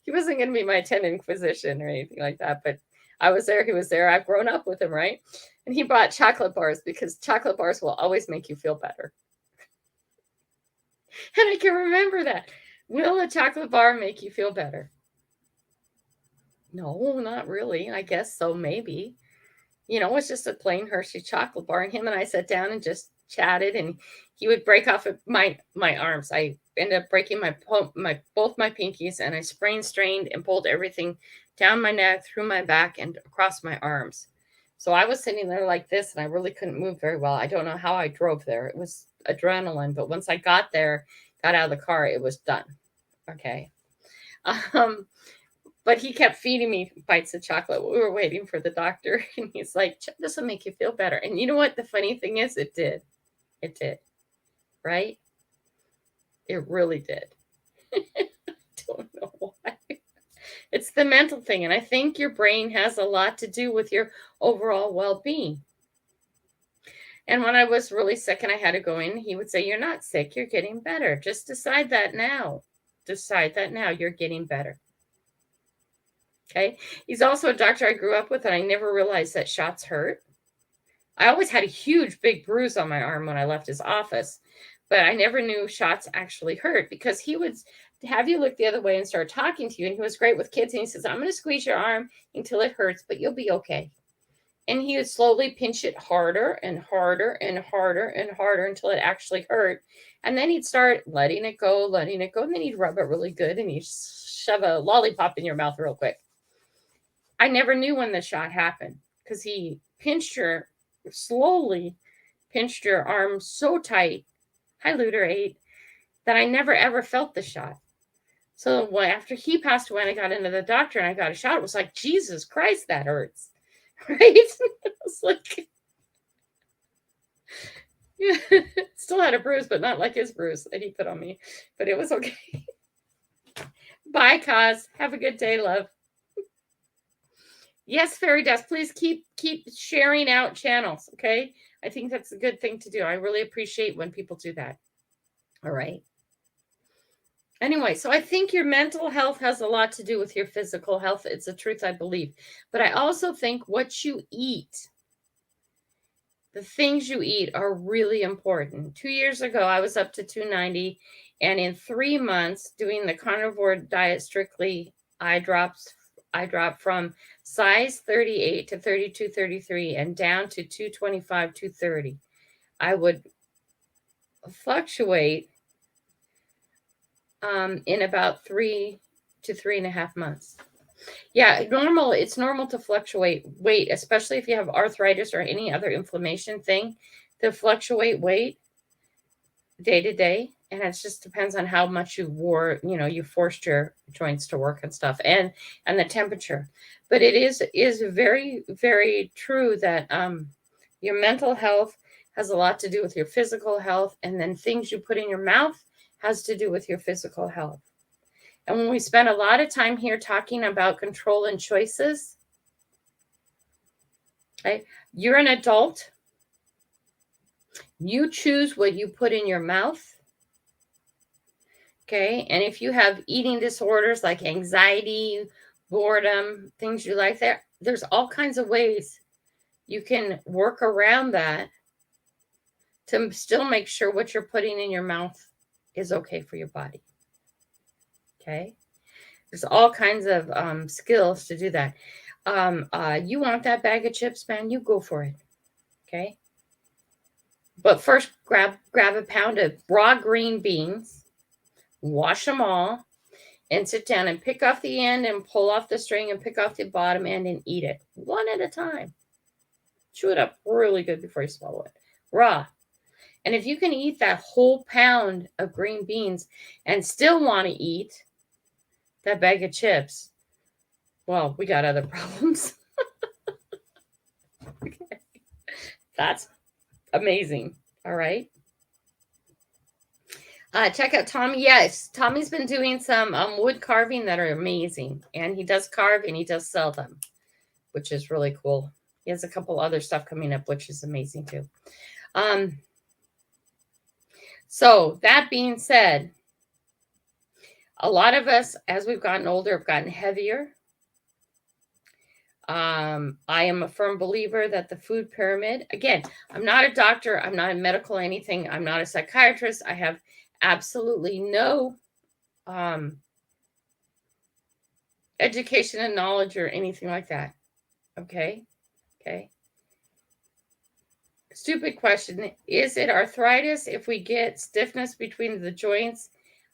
He wasn't going to be my attendant physician or anything like that, but I was there. He was there. I've grown up with him, right? And he bought chocolate bars because chocolate bars will always make you feel better. And I can remember that. Will a chocolate bar make you feel better? No, not really. I guess so, maybe. You know, it was just a plain Hershey chocolate bar. And him and I sat down and just chatted, and he would break off my arms. I ended up breaking both my pinkies, and I strained and pulled everything down my neck, through my back, and across my arms. So I was sitting there like this, and I really couldn't move very well. I don't know how I drove there. It was adrenaline, but once I got out of the car, it was done. Okay. But he kept feeding me bites of chocolate. We were waiting for the doctor, and he's like, this will make you feel better. And you know what the funny thing is? It did. It did. Right? It really did. I don't know why. It's the mental thing. And I think your brain has a lot to do with your overall well-being. And when I was really sick and I had to go in, he would say, you're not sick. You're getting better. Just decide that now. Decide that now. You're getting better. Okay. He's also a doctor I grew up with, and I never realized that shots hurt. I always had a huge, big bruise on my arm when I left his office, but I never knew shots actually hurt, because he would have you look the other way and start talking to you. And he was great with kids. And he says, I'm going to squeeze your arm until it hurts, but you'll be okay. And he would slowly pinch it harder and harder and harder and harder until it actually hurt. And then he'd start letting it go. And then he'd rub it really good, and he'd shove a lollipop in your mouth real quick. I never knew when the shot happened because he slowly pinched your arm so tight, hi Luder 8, that I never ever felt the shot. So after he passed away and I got into the doctor and I got a shot, it was like, Jesus Christ, that hurts. Right? It was like, yeah, still had a bruise, but not like his bruise that he put on me. But it was okay. Bye, Kaz. Have a good day, love. Yes, Fairy Dust, please keep sharing out channels, okay? I think that's a good thing to do. I really appreciate when people do that. All right. Anyway, so I think your mental health has a lot to do with your physical health. It's a truth I believe. But I also think what you eat, the things you eat are really important. 2 years ago, I was up to 290. And in 3 months, doing the carnivore diet strictly, I dropped from size 38 to 32, 33 and down to 225, 230. I would fluctuate in about 3 to 3.5 months. Yeah, it's normal to fluctuate weight, especially if you have arthritis or any other inflammation thing, to fluctuate weight day to day. And it just depends on how much you forced your joints to work and stuff, and the temperature. But it is very, very true that your mental health has a lot to do with your physical health, and then things you put in your mouth has to do with your physical health. And when we spend a lot of time here talking about control and choices, okay, you're an adult. You choose what you put in your mouth. Okay. And if you have eating disorders like anxiety, boredom, things you like there's all kinds of ways you can work around that to still make sure what you're putting in your mouth is okay for your body. Okay. There's all kinds of skills to do that. You want that bag of chips, man, you go for it. Okay. But first grab a pound of raw green beans, wash them all, and sit down and pick off the end and pull off the string and pick off the bottom end and eat it one at a time. Chew it up really good before you swallow it. Raw. And if you can eat that whole pound of green beans and still want to eat that bag of chips, well, we got other problems. Okay. That's amazing. All right. Check out Tommy. Yes, Tommy's been doing some wood carving that are amazing. And he does carve and he does sell them, which is really cool. He has a couple other stuff coming up, which is amazing too. So that being said, a lot of us, as we've gotten older, have gotten heavier. I am a firm believer that the food pyramid, again, I'm not a doctor, I'm not a medical anything, I'm not a psychiatrist, I have absolutely no education and knowledge or anything like that. Okay. Stupid question. Is it arthritis if we get stiffness between the joints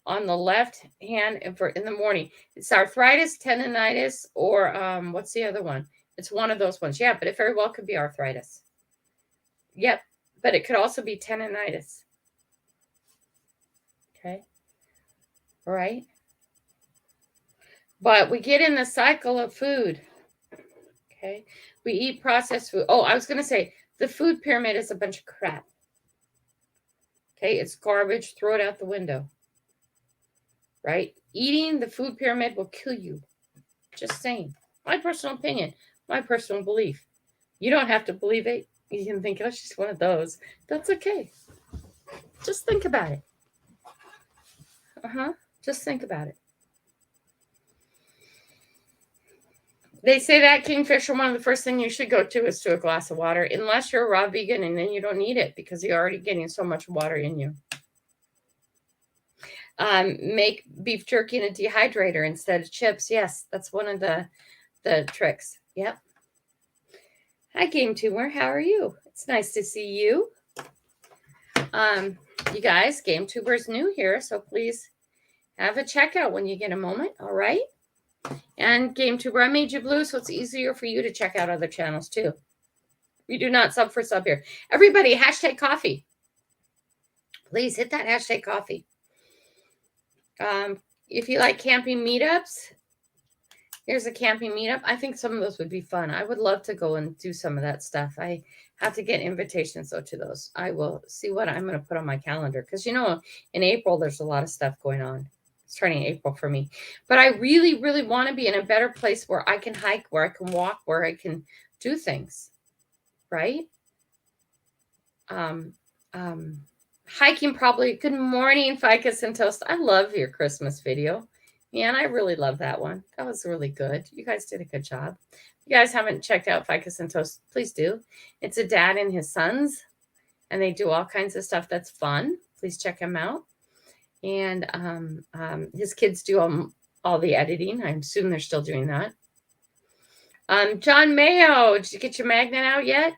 on the left hand in the morning? It's arthritis, tendonitis, or what's the other one? It's one of those ones. Yeah, but it very well could be arthritis. Yep, but it could also be tendonitis. Okay. All right. But we get in the cycle of food. Okay. We eat processed food. Oh, I was going to say, the food pyramid is a bunch of crap. Okay. It's garbage. Throw it out the window. Right? Eating the food pyramid will kill you. Just saying. My personal opinion. My personal belief. You don't have to believe it. You can think, oh, she's one of those. That's okay. Just think about it. Just think about it. They say that Kingfisher, one of the first things you should go to is to a glass of water, unless you're a raw vegan, and then you don't need it because you're already getting so much water in you. Make beef jerky in a dehydrator instead of chips. Yes, that's one of the tricks. Yep. Hi, Game Tuber. How are you? It's nice to see you. You guys, Game Tuber's new here, so please Have a checkout when you get a moment, all right? And GameTuber, I made you blue, so it's easier for you to check out other channels too. We do not sub for sub here. Everybody, hashtag coffee. Please hit that hashtag coffee. If you like camping meetups, here's a camping meetup. I think some of those would be fun. I would love to go and do some of that stuff. I have to get invitations though to those. I will see what I'm going to put on my calendar because in April there's a lot of stuff going on. It's turning April for me, but I really, really want to be in a better place where I can hike, where I can walk, where I can do things, right? Hiking probably. Good morning, Ficus and Toast. I love your Christmas video. Man, I really love that one. That was really good. You guys did a good job. If you guys haven't checked out Ficus and Toast, please do. It's a dad and his sons, and they do all kinds of stuff that's fun. Please check them out. And his kids do all the editing. I assume they're still doing that. John Mayo, did you get your magnet out yet?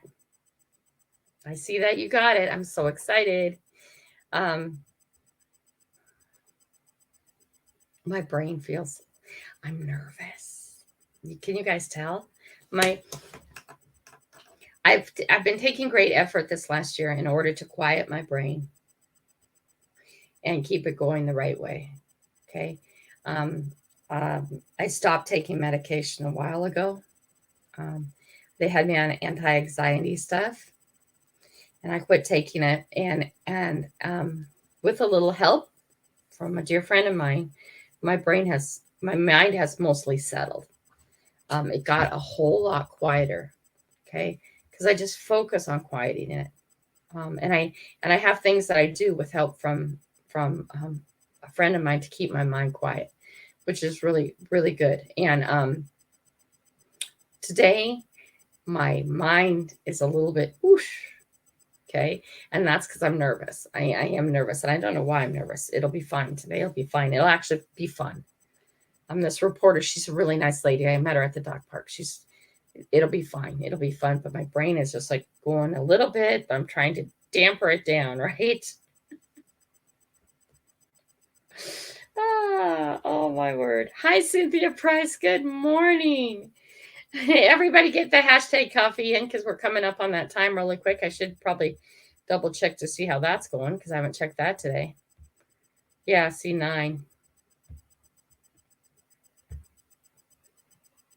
I see that you got it. I'm so excited. My brain feels, I'm nervous. Can you guys tell? I've been taking great effort this last year in order to quiet my brain and keep it going the right way. Okay. I stopped taking medication a while ago. They had me on anti-anxiety stuff, and I quit taking it. And with a little help from a dear friend of mine, my mind has mostly settled. It got a whole lot quieter. Okay, because I just focus on quieting it. And I have things that I do with help from a friend of mine to keep my mind quiet, which is really, really good. And today my mind is a little bit whoosh. Okay. And that's because I'm nervous. I am nervous, and I don't know why I'm nervous. It'll be fine today. It'll be fine. It'll actually be fun. I'm this reporter. She's a really nice lady. I met her at the dog park. It'll be fine. It'll be fun. But my brain is just like going a little bit, but I'm trying to damper it down, right? Oh my word. Hi, Cynthia Price. Good morning. Everybody get the hashtag coffee in because we're coming up on that time really quick. I should probably double check to see how that's going because I haven't checked that today. Yeah, C9.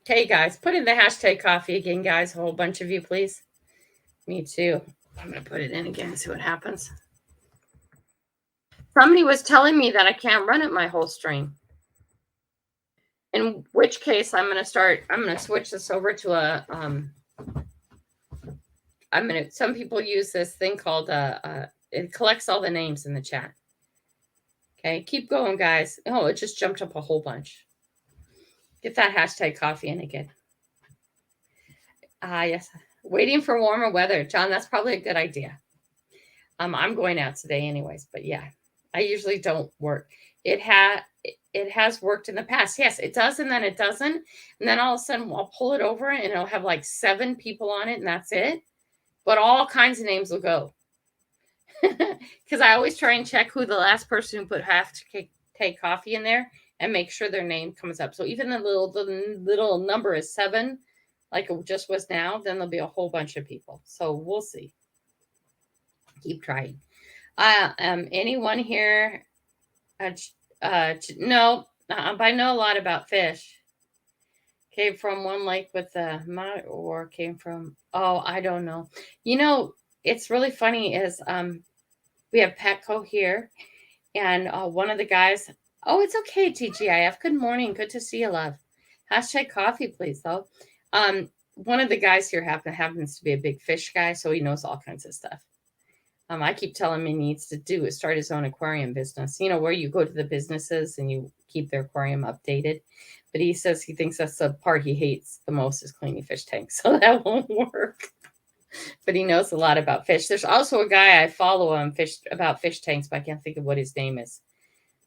Okay, guys, put in the hashtag coffee again, guys. A whole bunch of you, please. Me too. I'm going to put it in again and see what happens. Somebody was telling me that I can't run it my whole stream. In which case, I'm going to switch this over to some people use this thing called, it collects all the names in the chat. Okay, keep going, guys. Oh, it just jumped up a whole bunch. Get that hashtag coffee in again. Yes. Waiting for warmer weather. John, that's probably a good idea. I'm going out today anyways, but yeah, I usually don't work. It has worked in the past. Yes, it does, and then it doesn't. And then all of a sudden I'll pull it over and it'll have like 7 people on it, and that's it. But all kinds of names will go. Because I always try and check who the last person who put hashtag coffee in there and make sure their name comes up. So even the little number is 7, like it just was now, then there'll be a whole bunch of people. So we'll see. Keep trying. Anyone here? No, I know a lot about fish. Came from one lake with the or came from, I don't know. It's really funny is we have Petco here, and one of the guys, it's okay, TGIF. Good morning. Good to see you, love. Hashtag coffee, please, though. One of the guys here happens to be a big fish guy, so he knows all kinds of stuff. I keep telling him he needs to start his own aquarium business, where you go to the businesses and you keep their aquarium updated. But he says he thinks that's the part he hates the most is cleaning fish tanks. So that won't work. But he knows a lot about fish. There's also a guy I follow on about fish tanks, but I can't think of what his name is.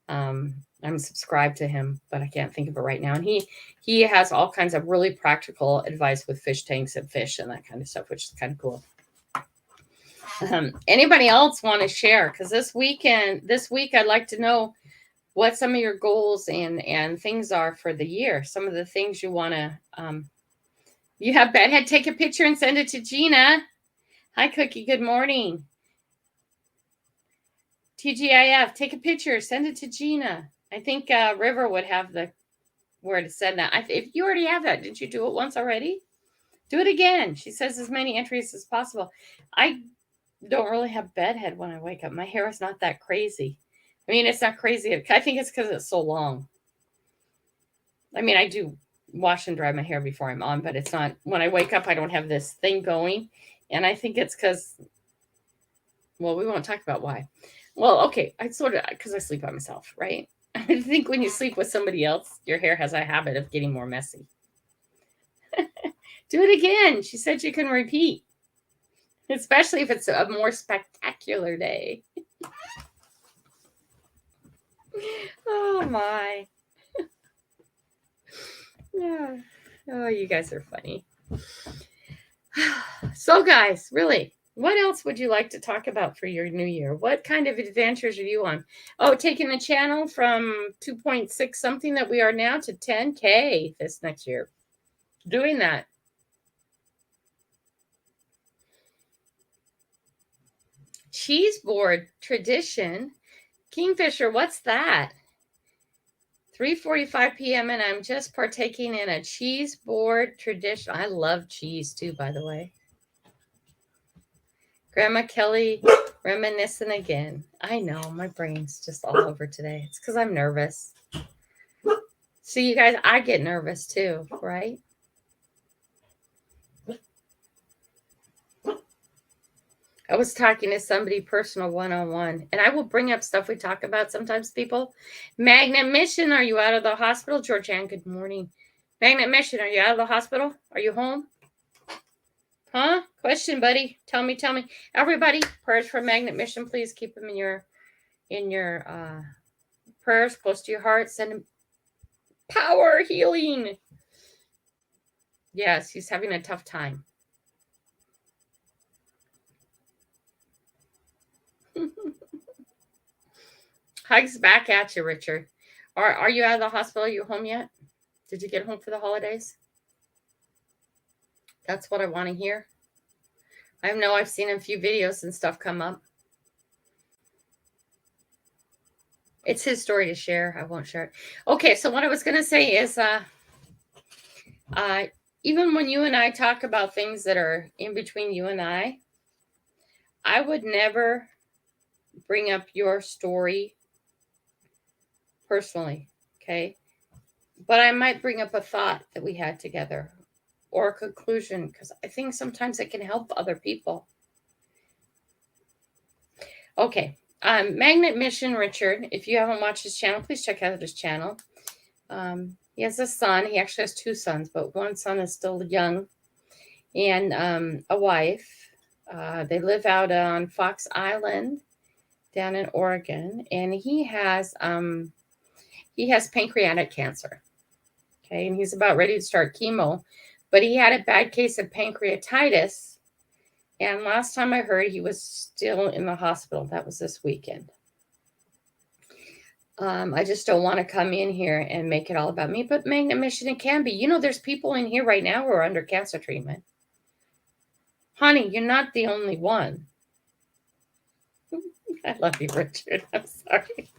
I'm subscribed to him, but I can't think of it right now. And he has all kinds of really practical advice with fish tanks and fish and that kind of stuff, which is kind of cool. Anybody else want to share? Because this week I'd like to know what some of your goals and things are for the year. Some of the things you want to. You have Bedhead take a picture and send it to Gina. Hi, Cookie. Good morning. TGIF, take a picture, send it to Gina. I think River would have the where to send that. If you already have that, did you do it once already? Do it again. She says as many entries as possible. I don't really have bedhead when I wake up. My hair is not that crazy. I mean, it's not crazy. I think it's because it's so long. I mean, I do wash and dry my hair before I'm on, but it's not, when I wake up, I don't have this thing going. And I think it's because, well, we won't talk about why. Well, okay, I sort of, because I sleep by myself, right? I think when you sleep with somebody else, your hair has a habit of getting more messy. Do it again. She said you can repeat, especially if it's a more spectacular day. Oh, my. Yeah. Oh, you guys are funny. So, guys, really, what else would you like to talk about for your new year? What kind of adventures are you on? Oh, taking the channel from 2.6 something that we are now to 10K this next year. Doing that. Cheese board tradition. Kingfisher, what's that? 3:45 p.m. and I'm just partaking in a cheese board tradition. I love cheese too, by the way. Grandma Kelly reminiscing again. I know, my brain's just all over today. It's because I'm nervous. See, you guys, I get nervous too, right? I was talking to somebody personal one-on-one, and I will bring up stuff we talk about sometimes, people. Magnet Mission, are you out of the hospital? Georgianne, good morning. Magnet Mission, are you out of the hospital? Are you home? Huh? Question, buddy. Tell me. Everybody, prayers for Magnet Mission, please. Keep them in your prayers close to your heart. Send him power healing. Yes, he's having a tough time. Hugs back at you, Richard. Are you out of the hospital? Are you home yet? Did you get home for the holidays? That's what I want to hear. I know I've seen a few videos and stuff come up. It's his story to share. I won't share it. Okay, so what I was going to say is even when you and I talk about things that are in between you and I would never bring up your story personally, okay? But I might bring up a thought that we had together or a conclusion because I think sometimes it can help other people. Okay, Magnet Mission Richard, if you haven't watched his channel, please check out his channel. He has a son. He actually has two sons, but one son is still young, and a wife. They live out on Fox Island down in Oregon, and he has pancreatic cancer. Okay, and he's about ready to start chemo, but he had a bad case of pancreatitis, and last time I heard he was still in the hospital. That was this weekend. I just don't want to come in here and make it all about me, but Magnet Mission, it can be. You know, there's people in here right now who are under cancer treatment. Honey, you're not the only one. I love you, Richard. I'm sorry.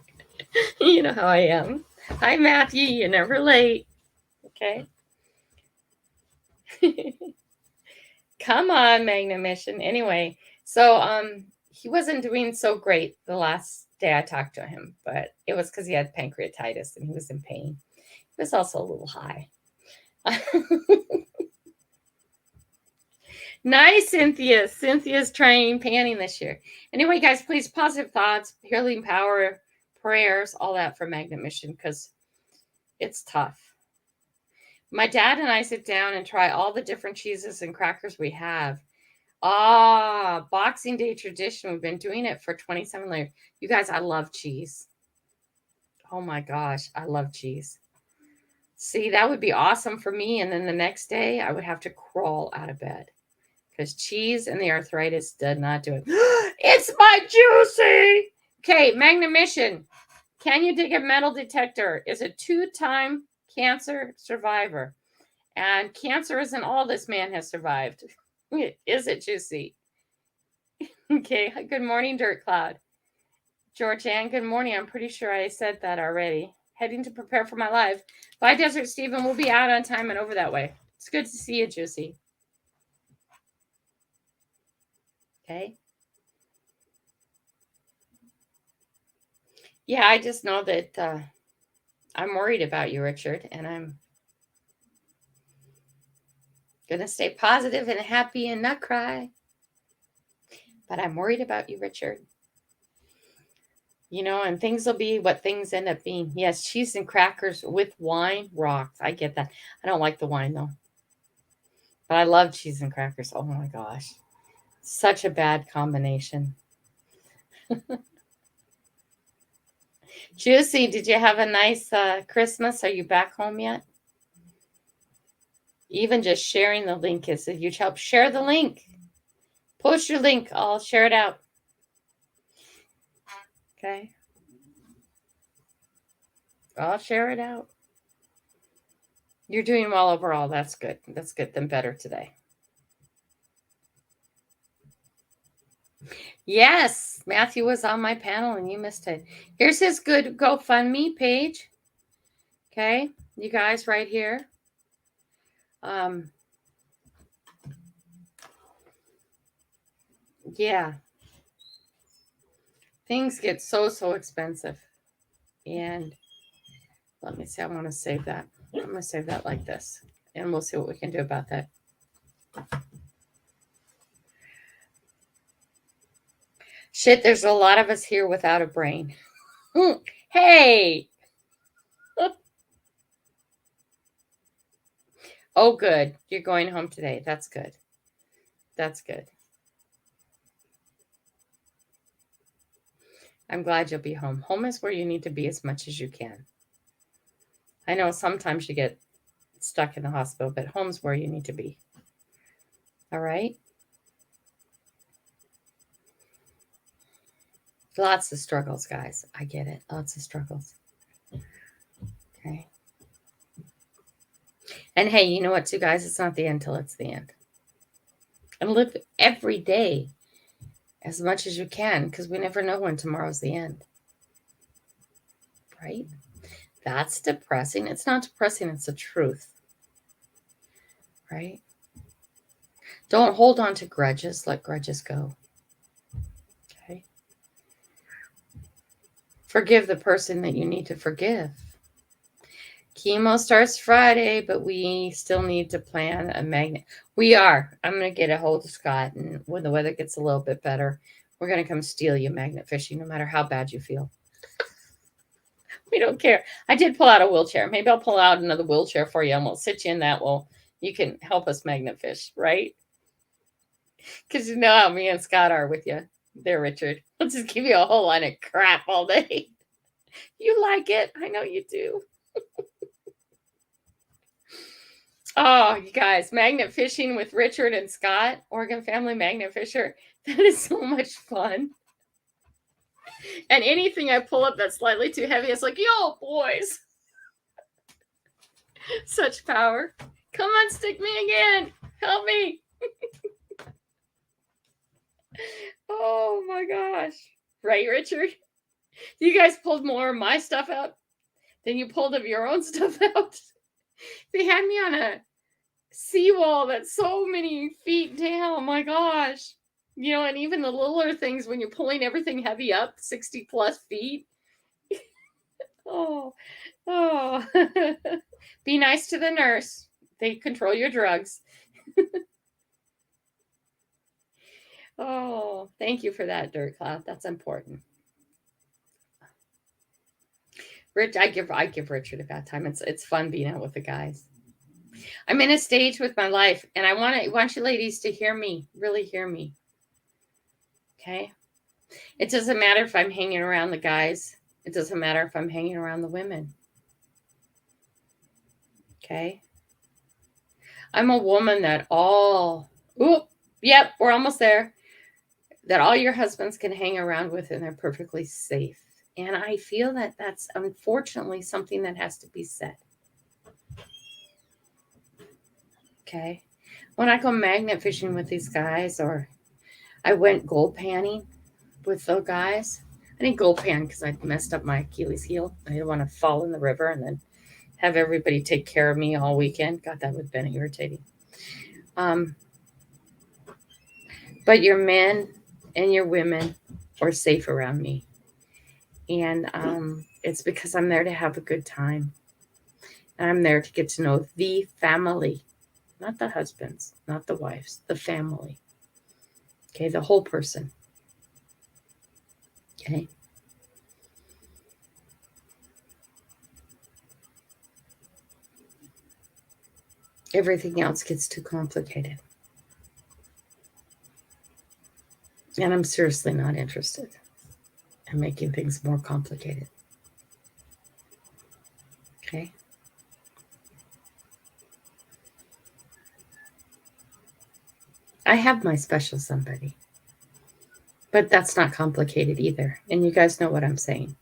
You know how I am. Hi, Matthew. You're never late. Okay. Come on, Magnet Mission. Anyway, so he wasn't doing so great the last day I talked to him, but it was because he had pancreatitis and he was in pain. He was also a little high. Nice, Cynthia. Cynthia's trying panning this year. Anyway, guys, please, positive thoughts, healing power, prayers, all that for Magnet Mission because it's tough. My dad and I sit down and try all the different cheeses and crackers we have. Boxing Day tradition. We've been doing it for 27 years. You guys, I love cheese. Oh my gosh, I love cheese. See, that would be awesome for me. And then the next day, I would have to crawl out of bed because cheese and the arthritis did not do it. It's my juicy. Okay, Magnet Mission. Can you dig a metal detector? Is a 2-time cancer survivor. And cancer isn't all this man has survived. Is it, Juicy? Okay. Good morning, Dirt Cloud. Georgianne, good morning. I'm pretty sure I said that already. Heading to prepare for my live. Bye, Desert Stephen. We'll be out on time and over that way. It's good to see you, Juicy. Okay. Yeah, I just know that I'm worried about you, Richard, and I'm going to stay positive and happy and not cry. But I'm worried about you, Richard. You know, and things will be what things end up being. Yes, cheese and crackers with wine rocks. I get that. I don't like the wine, though. But I love cheese and crackers. Oh, my gosh. Such a bad combination. Juicy, did you have a nice Christmas? Are you back home yet? Even just sharing the link is a huge help. Share the link. Post your link. I'll share it out. Okay. I'll share it out. You're doing well overall. That's good. That's good. Then better today. Yes, Matthew was on my panel and you missed it. Here's his good GoFundMe page. Okay, you guys right here. Yeah. Things get so expensive. And let me see, I want to save that. I'm going to save that like this. And we'll see what we can do about that. Shit, there's a lot of us here without a brain. Hey! Oh, good. You're going home today. That's good. That's good. I'm glad you'll be home. Home is where you need to be as much as you can. I know sometimes you get stuck in the hospital, but home's where you need to be. All right? Lots of struggles, guys. I get it. Lots of struggles. Okay. And hey, you know what, too, guys? It's not the end till it's the end. And live every day as much as you can, because we never know when tomorrow's the end. Right? That's depressing. It's not depressing. It's the truth. Right? Don't hold on to grudges. Let grudges go. Okay? Forgive the person that you need to forgive. Chemo starts Friday, but we still need to plan a magnet. We are. I'm going to get a hold of Scott, and when the weather gets a little bit better, we're going to come steal you magnet fishing, no matter how bad you feel. We don't care. I did pull out a wheelchair. Maybe I'll pull out another wheelchair for you, and we'll sit you in that. Well, you can help us magnet fish, right? Because you know how me and Scott are with you there, Richard. I'll just give you a whole line of crap all day. You like it. I know you do. Oh, you guys, magnet fishing with Richard and Scott, Oregon Family Magnet Fisher. That is so much fun. And anything I pull up that's slightly too heavy, it's like, yo, boys. Such power. Come on, stick me again. Help me. Oh my gosh. Right, Richard? You guys pulled more of my stuff out than you pulled of your own stuff out. They had me on a seawall that's so many feet down. Oh my gosh. You know, and even the littler things when you're pulling everything heavy up, 60 plus feet. Oh. Be nice to the nurse. They control your drugs. Oh, thank you for that, Dirt Cloud. That's important. Rich, I give Richard a bad time. It's fun being out with the guys. I'm in a stage with my life, and I want you ladies to hear me, really hear me. Okay? It doesn't matter if I'm hanging around the guys. It doesn't matter if I'm hanging around the women. Okay? I'm a woman that we're almost there. That all your husbands can hang around with, and they're perfectly safe. And I feel that that's unfortunately something that has to be said. Okay. When I go magnet fishing with these guys, or I went gold panning with the guys, I didn't gold pan because I messed up my Achilles heel. I didn't want to fall in the river and then have everybody take care of me all weekend. God, that would have been irritating. But your men and your women are safe around me. And it's because I'm there to have a good time. And I'm there to get to know the family, not the husbands, not the wives, the family. Okay, the whole person. Okay. Everything else gets too complicated. And I'm seriously not interested in making things more complicated. Okay. I have my special somebody. But that's not complicated either. And you guys know what I'm saying.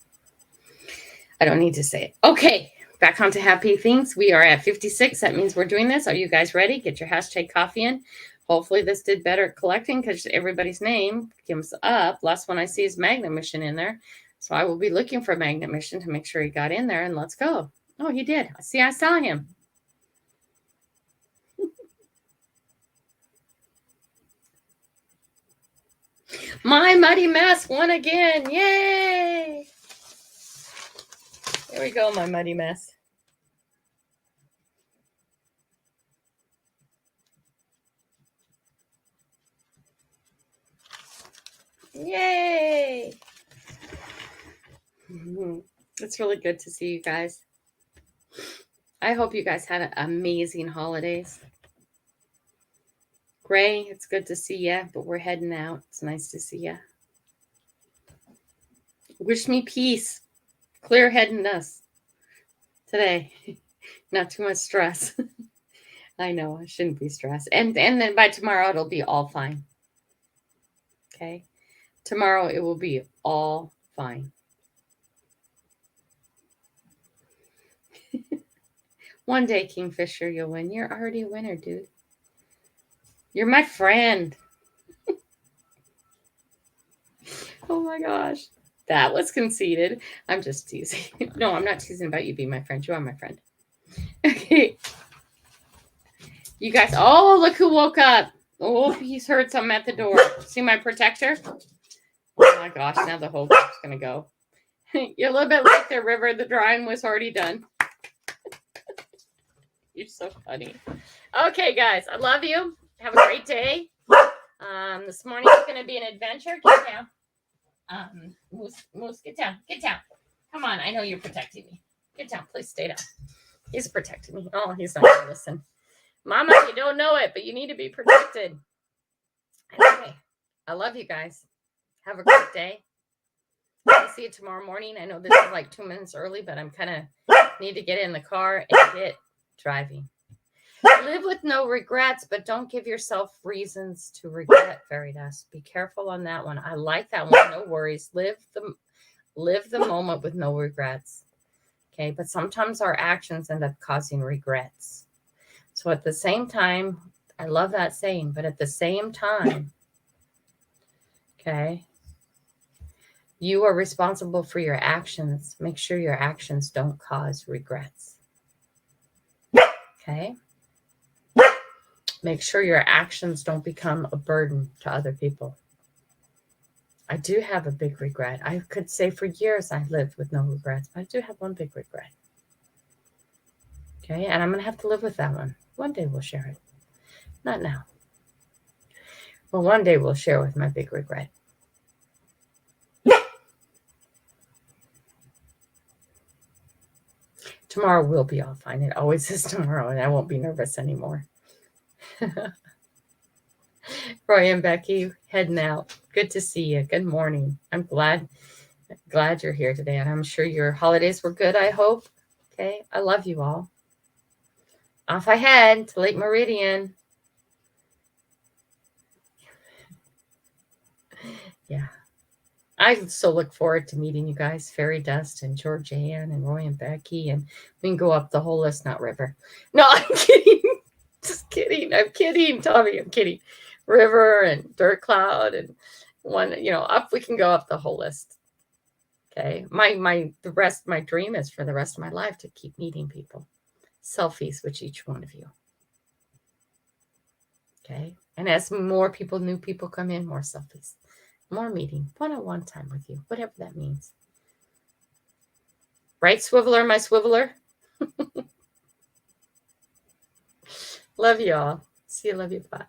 I don't need to say it. Okay. Back on to happy things. We are at 56. That means we're doing this. Are you guys ready? Get your hashtag coffee in. Hopefully this did better at collecting because everybody's name comes up. Last one I see is Magnet Mission in there. So I will be looking for Magnet Mission to make sure he got in there, and let's go. Oh, he did. See, I saw him. My Muddy Mess won again. Yay! There we go, my Muddy Mess. Yay! It's really good to see you guys. I hope you guys had amazing holidays. Gray, it's good to see you, but we're heading out. It's nice to see you. Wish me peace, clear-headedness today. Not too much stress. I know I shouldn't be stressed. And then by tomorrow, it'll be all fine. Okay? Tomorrow, it will be all fine. One day, Kingfisher, you'll win. You're already a winner, dude. You're my friend. Oh my gosh. That was conceited. I'm just teasing. No, I'm not teasing about you being my friend. You are my friend. Okay. You guys, oh, look who woke up. Oh, he's heard something at the door. See my protector? Oh my gosh, now the whole group's going to go. You're a little bit late there, River. The drawing was already done. You're so funny. Okay, guys, I love you. Have a great day. This morning is going to be an adventure. Get down. Moose, get down. Get down. Come on, I know you're protecting me. Get down, please stay down. He's protecting me. Oh, he's not going to listen. Mama, you don't know it, but you need to be protected. Okay, I love you guys. Have a great day. I'll see you tomorrow morning. I know this is like 2 minutes early, but I'm kind of need to get in the car and get driving. Live with no regrets, but don't give yourself reasons to regret, Fairy Dust. Be careful on that one. I like that one. No worries. Live the moment with no regrets. Okay, but sometimes our actions end up causing regrets. So at the same time, I love that saying, but at the same time, okay, you are responsible for your actions. Make sure your actions don't cause regrets. Okay? Make sure your actions don't become a burden to other people. I do have a big regret. I could say for years I lived with no regrets, but I do have one big regret. Okay? And I'm going to have to live with that one. One day we'll share it. Not now. Well, one day we'll share with my big regret. Tomorrow will be all fine. It always is tomorrow, and I won't be nervous anymore. Roy and Becky, heading out. Good to see you. Good morning. I'm glad you're here today, and I'm sure your holidays were good, I hope. Okay, I love you all. Off I head to Lake Meridian. Yeah. I so look forward to meeting you guys, Fairy Dust and Georgianne and Roy and Becky, and we can go up the whole list. Not River. No, I'm kidding. Just kidding. I'm kidding, Tommy. I'm kidding. River and Dirt Cloud and one, up. We can go up the whole list. Okay. My dream is for the rest of my life to keep meeting people. Selfies with each one of you. Okay. And as more people, new people come in, more selfies. More meeting, one-on-one time with you, whatever that means. Right, Swiveler, my Swiveler? Love you all. See you, love you, bye.